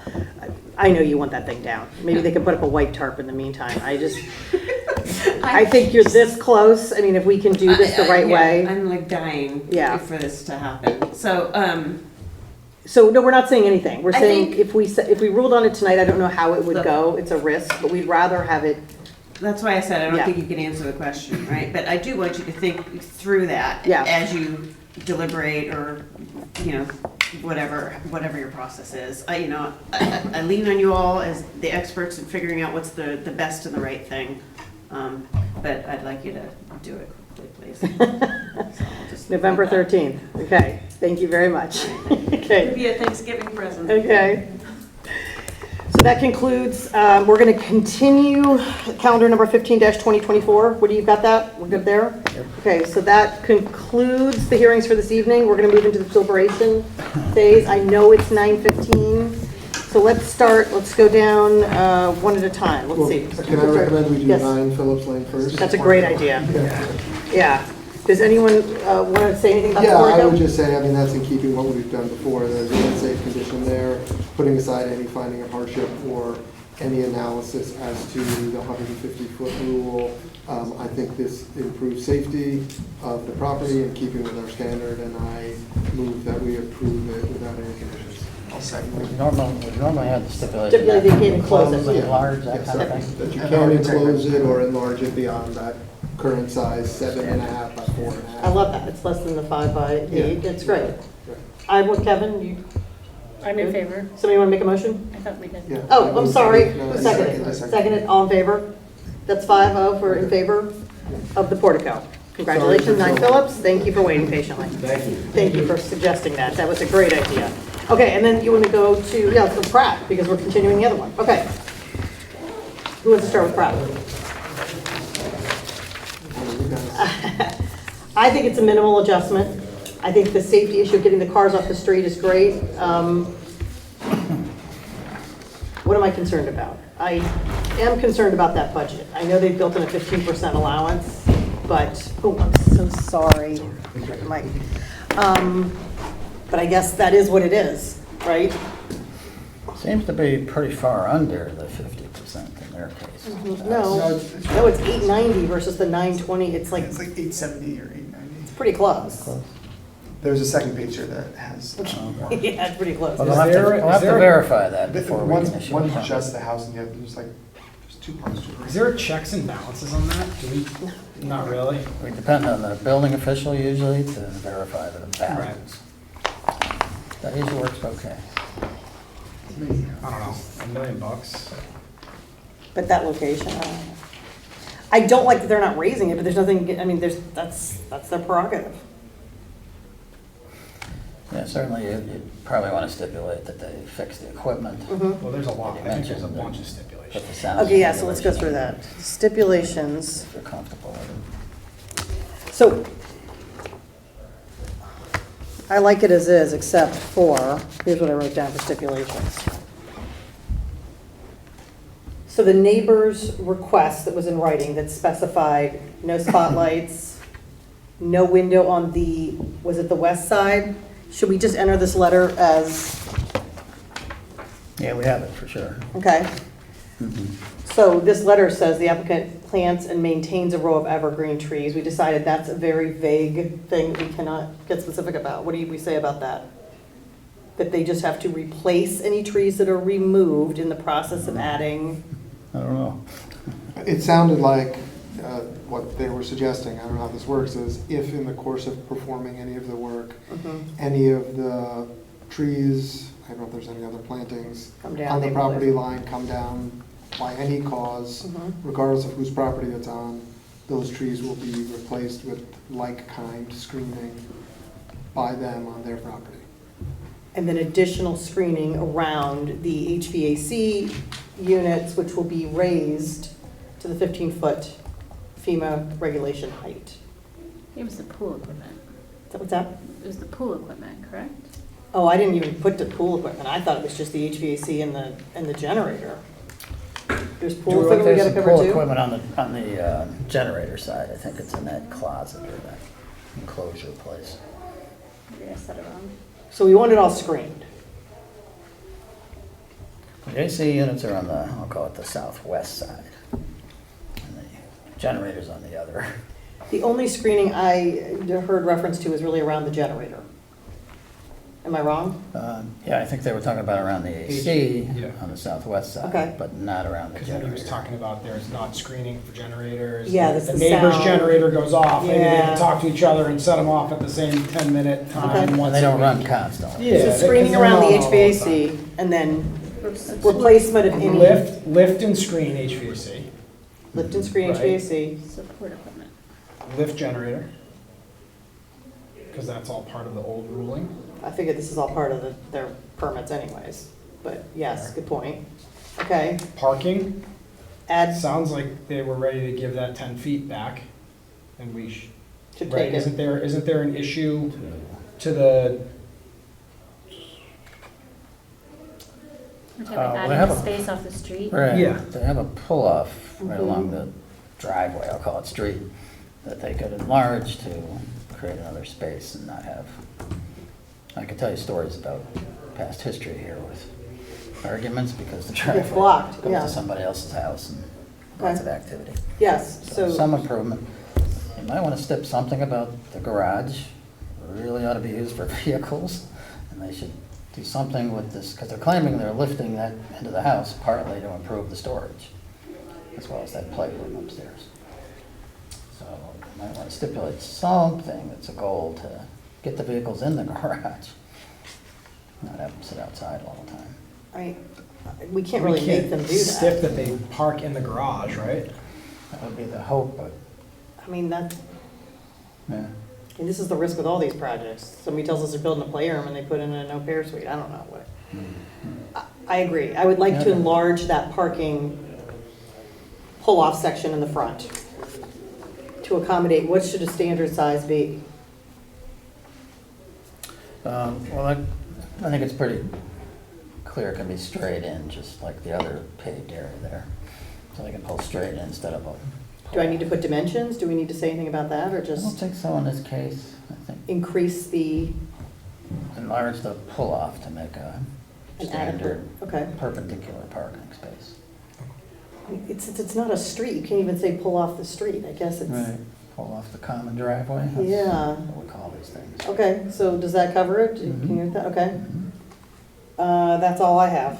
I know you want that thing down. Maybe they could put up a white tarp in the meantime. I think you're this close. I mean, if we can do this the right Yeah, way. I'm like dying Yeah. for this to happen. So, So, no, we're not saying anything. We're I saying think- if we ruled on it tonight, I don't know how it would go. It's a risk, but we'd rather have it That's why I said I don't Yeah. think you can answer the question, right? But I do want you to think through that Yeah. as you deliberate or, you know, whatever your process is. I lean on you all as the experts in figuring out what's the best and the right thing. But I'd like you to do it quickly, please. So I'll just November leave that. 13th. Okay, thank you very much. Okay. Maybe a Thanksgiving present. Okay. So that concludes, we're going to continue calendar number 15-2024. What do you got that? We're good there? Okay, so that concludes the hearings for this evening. We're going to move into the deliberation phase. I know it's 9:15, so let's go down one at a time. Let's Well, see. can I recommend we do Yes. 9 Phillips Lane first? That's a great idea. Yeah. Yeah. Does anyone want to say anything about the Yeah, I Portico? would just say, I mean, that's in keeping what we've done before, there's an unsafe condition there, putting aside any finding of hardship or any analysis as to the 150-foot rule. I think this improves safety of the property in keeping with our standard, and I move that we approve it without any conditions. I'll second We it. normally have the stipulation. Stipulate they can't enclose it. Close, enlarge, that Yes, kind of thing. that you can enclose it or enlarge it beyond that current size, 7.5 by 4.5. I love that. It's less than the 5 by 8. Yeah. It's great. Right. I'm with Kevin. I'm in favor. Somebody want to make a motion? I thought we did. Yeah. Oh, I'm sorry. No, Who I seconded? second. Seconded, all in favor? That's 5-0 for in favor of the portico. Congratulations, Sorry. 9 Phillips. Thank you for waiting patiently. Thank you. Thank you for suggesting that. That was a great idea. Okay, and then you want to go to, yeah, let's go Pratt, because we're continuing the other one. Okay. Who wants to start with Pratt? You guys- I think it's a minimal adjustment. I think the safety issue of getting the cars off the street is great. What am I concerned about? I am concerned about that budget. I know they've built in a 15% allowance, but, oh, I'm so sorry. Mike. But I guess that is what it is, right? Seems to be pretty far under the 50% in their case. No, no, it's 890 versus the 920. It's like, It's like 870 or 890. it's pretty close. Close. There's a second page here that has. Yeah, it's pretty close. Well, we'll have to verify that before we One's can issue a permit. just the house and the other, there's two parts to it. Is there checks and balances on that? Do we, not really? We depend on the building official usually to verify the balance. That usually works okay. I don't know, $1 million? But that location, I don't know. I don't like that they're not raising it, but there's nothing, I mean, that's their prerogative. Yeah, certainly you probably want to stipulate that they fix the equipment. Well, there's a lot, You I think there's a mentioned bunch of Put stipulations. the sound Okay, yeah, so let's go through regulation that. Stipulations. If you're comfortable with it. So, I like it as is, except for, here's what I wrote down for stipulations. So the neighbor's request that was in writing that specified no spotlights, no window on the, was it the west side? Should we just enter this letter as, Yeah, we have it for sure. okay? So this letter says the applicant plants and maintains a row of evergreen trees. We decided that's a very vague thing that we cannot get specific about. What do we say about that? That they just have to replace any trees that are removed in the process of adding? I don't know. It sounded like what they were suggesting, I don't know how this works, is if in the course of performing any of the work, any of the trees, I don't know if there's any other plantings, Come down, on the they property move. line come down by any cause, Mhm. regardless of whose property it's on, those trees will be replaced with like-kind screening by them on their property. And then additional screening around the HVAC units, which will be raised to the 15-foot FEMA regulation height. It was the pool equipment. What's that? It was the pool equipment, correct? Oh, I didn't even put the pool equipment. I thought it was just the HVAC and the generator. There's pool equipment we There's gotta some cover pool too? equipment on the generator side. I think it's in that closet or that enclosure place. Maybe I said it wrong. So we want it all screened. The AC units are on the, I'll call it the southwest side. And the generator's on the other. The only screening I heard reference to is really around the generator. Am I wrong? Yeah, I think they were talking about around the AC Yeah. on the southwest Okay. side, but not around the Because then he was generator. talking about there's not screening for generators. Yeah, that's The the neighbor's sound. generator goes off, maybe they Yeah. can talk to each other and set them off at the same 10-minute time Okay. once And they a don't run week. constantly. Yeah, So they- screening 'cause they're around the not all the HVAC, and then replacement of any, Lift and screen HVAC, lift and screen Right. HVAC, Support equipment. lift generator, because that's all part of the old ruling. I figured this is all part of their permits anyways, but yes, good point. Okay, Parking, add, sounds like they were ready to give that 10 feet back, and we should right, take it. isn't there an issue to the, We're talking Well, they adding have a a- space off the street. Right, Yeah. they have a pull-off right Mhm. along the driveway, I'll call it street, that they could enlarge to create another space and not have, I could tell you stories about past history here with arguments because the driveway blocked, goes yeah. to somebody else's house and lots of activity. Yes, So so, some improvement. You might want to stip something about the garage, really ought to be used for vehicles, and they should do something with this, because they're claiming they're lifting that into the house partly to improve the storage, as well as that playroom upstairs. So you might want to stipulate something that's a goal to get the vehicles in the garage, not have them sit outside all the time. we can't really make them do stip that. that they park in the garage, right? That would be the hope, but, I mean, yeah. and this is the risk with all these projects. Somebody tells us they're building a playroom and they put in a no-pair suite, I don't know what. I agree, I would like to Okay. enlarge that parking pull-off section in the front to accommodate, what should a standard size be? Well, I think it's pretty clear it can be straight in, just like the other paved area there. So they can pull straight in instead of a. Do I need to put dimensions? Do we need to say anything about that, or I don't just think so in this case. I think increase the, enlarge the pull-off to make a an standard adequate, okay. perpendicular parking space. It's not a street, you can't even say pull off the street, I guess it's, Right, pull off the common driveway. That's Yeah. what we call these things. okay, so does that cover it? Can Mhm. you, okay, Mhm. that's all I have.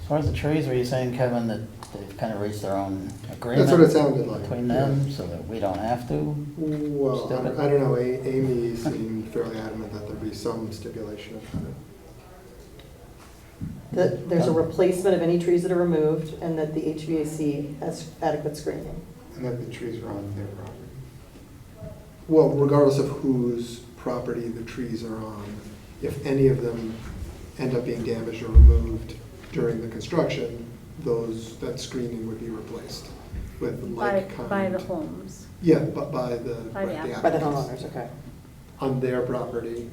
As far as the trees, were you saying, Kevin, that they've kind of reached their own agreement? That's what it sounded like. Between them, so that we don't have to? Well, Still good. I don't know, Amy seemed fairly adamant that there'd be some stipulation of that. That there's a replacement of any trees that are removed, and that the HVAC has adequate screening. And that the trees are on their property. Well, regardless of whose property the trees are on, if any of them end up being damaged or removed during the construction, that screening would be replaced with like kind. By the homes. Yeah, but by the. By the right, By the applicants. homeowners, okay. On their property,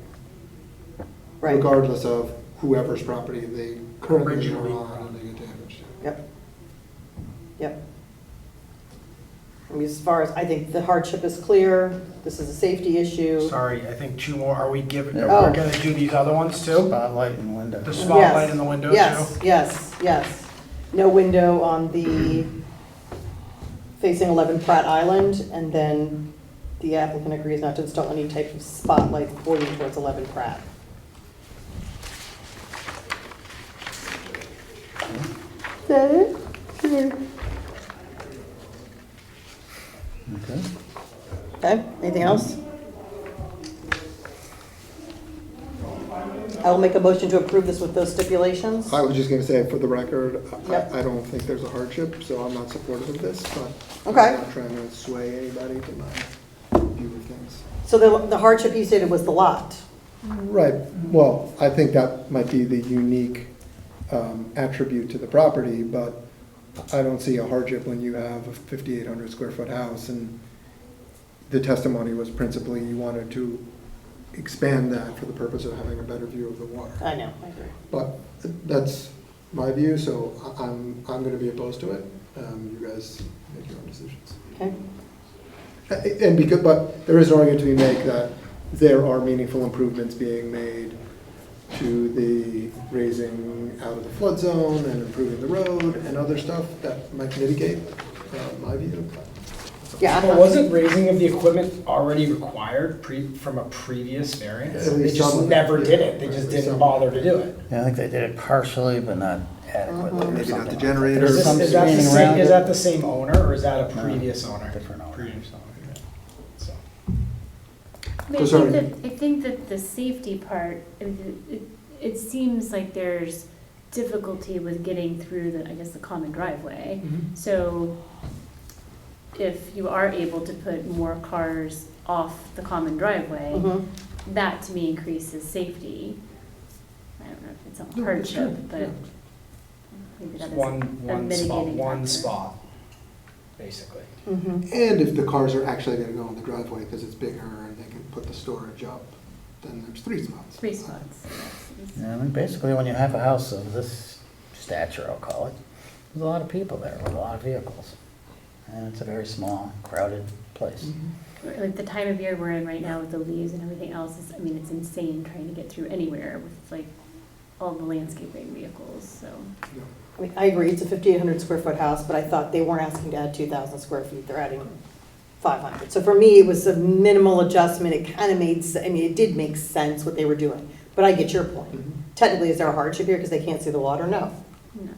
Right, regardless of whoever's property they currently are Originally. on and they get damaged. yep. Yep. I mean, as far as, I think the hardship is clear, this is a safety issue. Sorry, I think two more, are we giving, Yeah. Oh. we're gonna do these other ones too? Spotlight and window. The spotlight Yes, in the windows Yes, too? yes. No window on the facing 11 Pratt Island, and then the applicant agrees not to install any type of spotlight pointing towards 11 Pratt. Is that it? Sure. Okay. Okay, anything else? I will make a motion to approve this with those stipulations. I was just gonna say, for the record, Yep. I don't think there's a hardship, so I'm not supportive of this, but Okay. I'm not trying to sway anybody to my view of things. So the hardship you stated was the lot. Right, well, I think that might be the unique attribute to the property, but I don't see a hardship when you have a 5,800 square foot house, and the testimony was principally you wanted to expand that for the purpose of having a better view of the water. I know, I agree. But that's my view, so I'm gonna be opposed to it. You guys make your own decisions. Okay, And because, but there is an argument to be made that there are meaningful improvements being made to the raising out of the flood zone and improving the road and other stuff that might mitigate my view. Yeah. But wasn't raising of the equipment already required from a previous variance? At They least just some of it, never yeah. did it, they Right, just at least didn't some of bother to do it. Yeah, I think they did it partially, but not adequately or Maybe not something the like generator. that. There's some Is that the screening same, around is it. that the same owner, or is that a No, previous owner? different owner. Previous owner, yeah. So. I mean, So I think that the safety part, it seems like there's difficulty with getting through the, I guess, the common driveway. So if you are able to put more cars off the common driveway, Mhm. that to me increases safety. I don't know if it's a No, it's hardship, true, but yeah. maybe that Just is one a spot, mitigating one factor. spot, basically. Mhm. And if the cars are actually gonna go in the driveway because it's bigger and they can put the storage up, then there's 3 spots. 3 spots. yes. Yeah, I mean, basically, when you have a house of this stature, I'll call it, there's a lot of people there with a lot of vehicles. And it's a very small, crowded place. Like the time of year we're in right now with the leaves and everything else is, I mean, it's insane trying to get through anywhere with like all the landscaping vehicles, so. I mean, I agree, it's a 5,800 square foot house, but I thought they weren't asking to add 2,000 square feet, they're adding 500. So for me, it was a minimal adjustment, it kind of made, I mean, it did make sense what they were doing. But I get your point. Mhm. Technically, is there a hardship here because they can't see the water? No. No.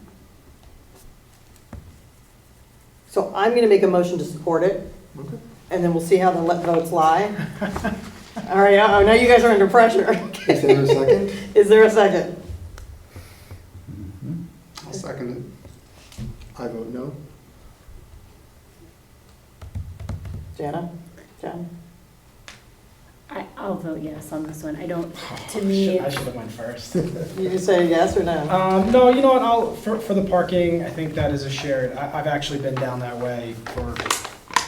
So I'm going to make a motion to support it, Okay. and then we'll see how the votes lie. All right, now you guys are under pressure. Is there a second? Is there a second? Mhm. I'll second it. I vote no. Jana? Jen? I'll vote yes on this one. I don't, to me, I should have went first. You just say yes or no? No, you know what, for the parking, I think that is a shared, I've actually been down that way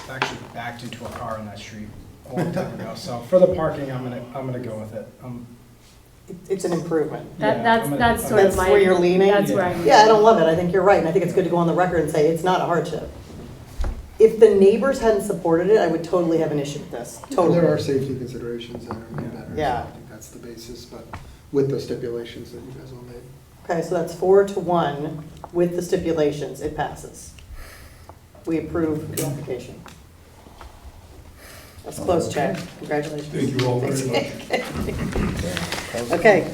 actually backed into a car on that street a long time ago. So for the parking, I'm gonna go with it. It's an improvement. Yeah, that's sort of That's my. where you're leaning? That's where I'm. Yeah, I don't love it. I think you're right. And I think it's good to go on the record and say it's not a hardship. If the neighbors hadn't supported it, I would totally have an issue with this. Totally. There are safety considerations that are made better. so Yeah. I think that's the basis, but with the stipulations that you guys all made. Okay, so that's 4-1 with the stipulations. It passes. We approve the application. That's close, Chad. Congratulations. Thank you all very much. Okay,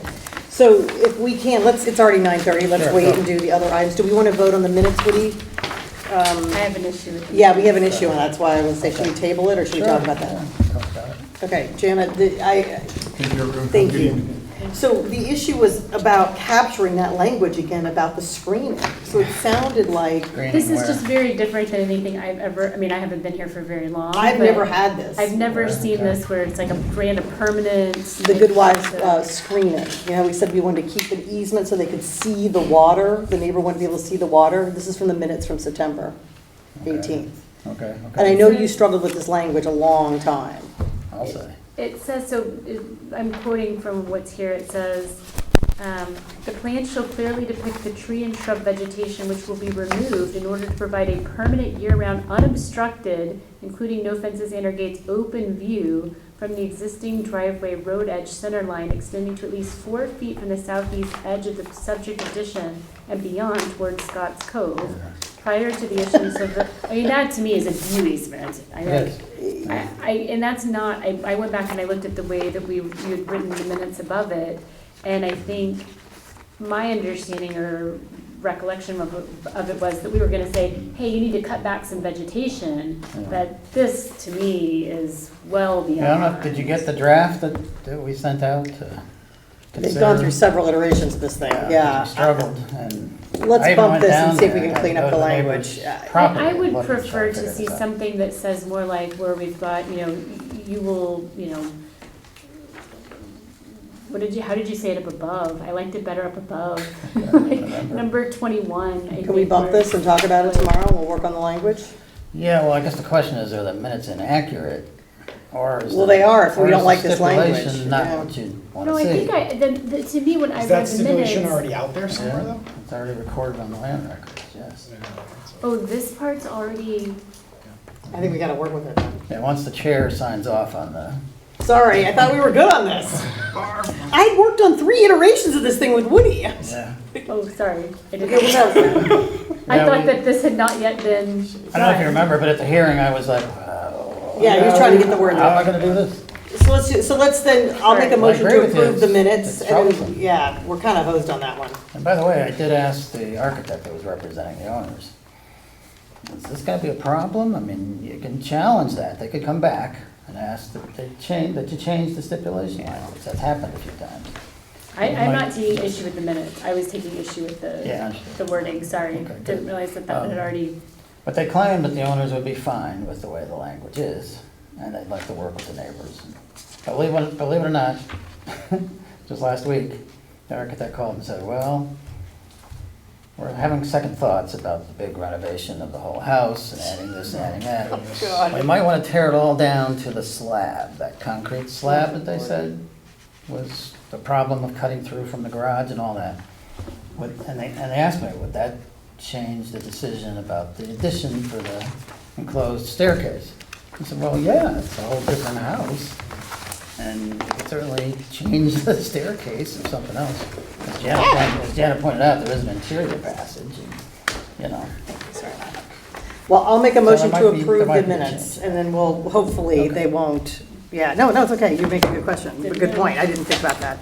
so if we can, it's already 9:30. Let's Sure, wait go. and do the other items. Do we want to vote on the minutes, Woody? I have an issue with. Yeah, we have an issue on that. That's why I was saying, should we table it or should we talk about that? Talk about it. Okay, Janet, Thank you, everyone. Thank Good you. evening. So the issue was about capturing that language again about the screening. So it sounded like, Screening This is where? just very different than anything I've ever, I mean, I haven't been here for very long. I've but never had this. I've never Yeah, seen okay. this where it's like a brand of permanent. The Good Wives screening. You know, we said we wanted to keep an easement so they could see the water. The neighbor wouldn't be able to see the water. This is from the minutes from September 18th. Okay, And I okay, know you struggled with this language a long time. I'll say. It says, so I'm quoting from what's here, it says, "The plan shall clearly depict the tree and shrub vegetation which will be removed in order to provide a permanent year-round unobstructed, including no fences and or gates, open view from the existing driveway road edge center line extending to at least 4 feet from the southeast edge of the subject addition and beyond towards Scotts Cove, prior to the issuance of the," I mean, that to me is a view easement. I Yes. and that's not, I went back and I looked at the way that you had written the minutes above it, and I think my understanding or recollection of it was that we were gonna say, hey, you need to cut back some vegetation, Yeah. but this, to me, is well beyond. Yeah, I don't know, did you get the draft that we sent out to They've gone through several iterations of this thing, yeah. We struggled, and Let's I even bump went this and down see if we there can and clean up go the to language. neighbor's property I would and look and prefer try to figure see this out. something that says more like where we've got, you will, how did you say it up above? I liked it better up above. Like, number 21. I Can we think, bump where- this and talk about it tomorrow? We'll work on the language? Yeah, well, I guess the question is, are the minutes inaccurate? Or is Well, the- they are if we or is don't the like this language, stipulation not yeah. what you want No, to I see? think to me, when I Is that read the minutes. stipulation already out there somewhere Yeah, though? it's already recorded on the land records, yes. Oh, this part's already, I think we gotta work with it then. Yeah, once the chair signs off on the, Sorry, I thought we were good on this. I worked on 3 iterations of this thing with Woody. yeah. oh, sorry. I Okay, didn't- what else? I Yeah, thought we- that this had not yet been. I don't know if you done. remember, but at the hearing, I was like, Yeah, you're trying to get the word How am I out. gonna do this? So let's then, I'll make a I motion agree to with you. approve the minutes. It's And troublesome. yeah, we're kind of hosed on that one. And by the way, I did ask the architect that was representing the owners, is this gonna be a problem? I mean, you can challenge that. They could come back and ask that you change the stipulation language. That's happened a few times. I'm not taking issue with the minutes, I was taking issue with Yeah. the wording, sorry. Okay, good. Didn't realize that had already, But they claimed that the owners would be fine with the way the language is, and they'd like to work with the neighbors. But believe it or not, just last week, the architect called and said, well, we're having second thoughts about the big renovation of the whole house, and adding this and adding that. God. We might want to tear it all down to the slab, that concrete slab that they said was the problem of cutting through from the garage and all that. And they asked me, would that change the decision about the addition for the enclosed staircase? I said, well, yeah, it's a whole different house, and you could certainly change the staircase or something else. As Janet pointed out, there is an interior passage, and, Well, I'll make a So motion there to might be- approve there the might be a minutes, change. and then we'll, hopefully, they won't, yeah, no, it's okay, you're making a good question, a good point, I didn't think about that.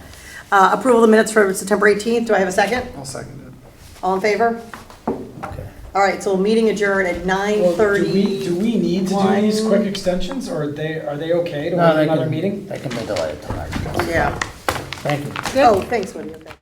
Approval of the minutes for September 18th, do I have a second? I'll second it. All in favor? okay. All right, so meeting adjourned at Well, 9:30. do we need to do these quick extensions, or are they okay to wait another meeting? They can be delayed till next. Yeah. Thank you. Oh, thanks, Woody, okay.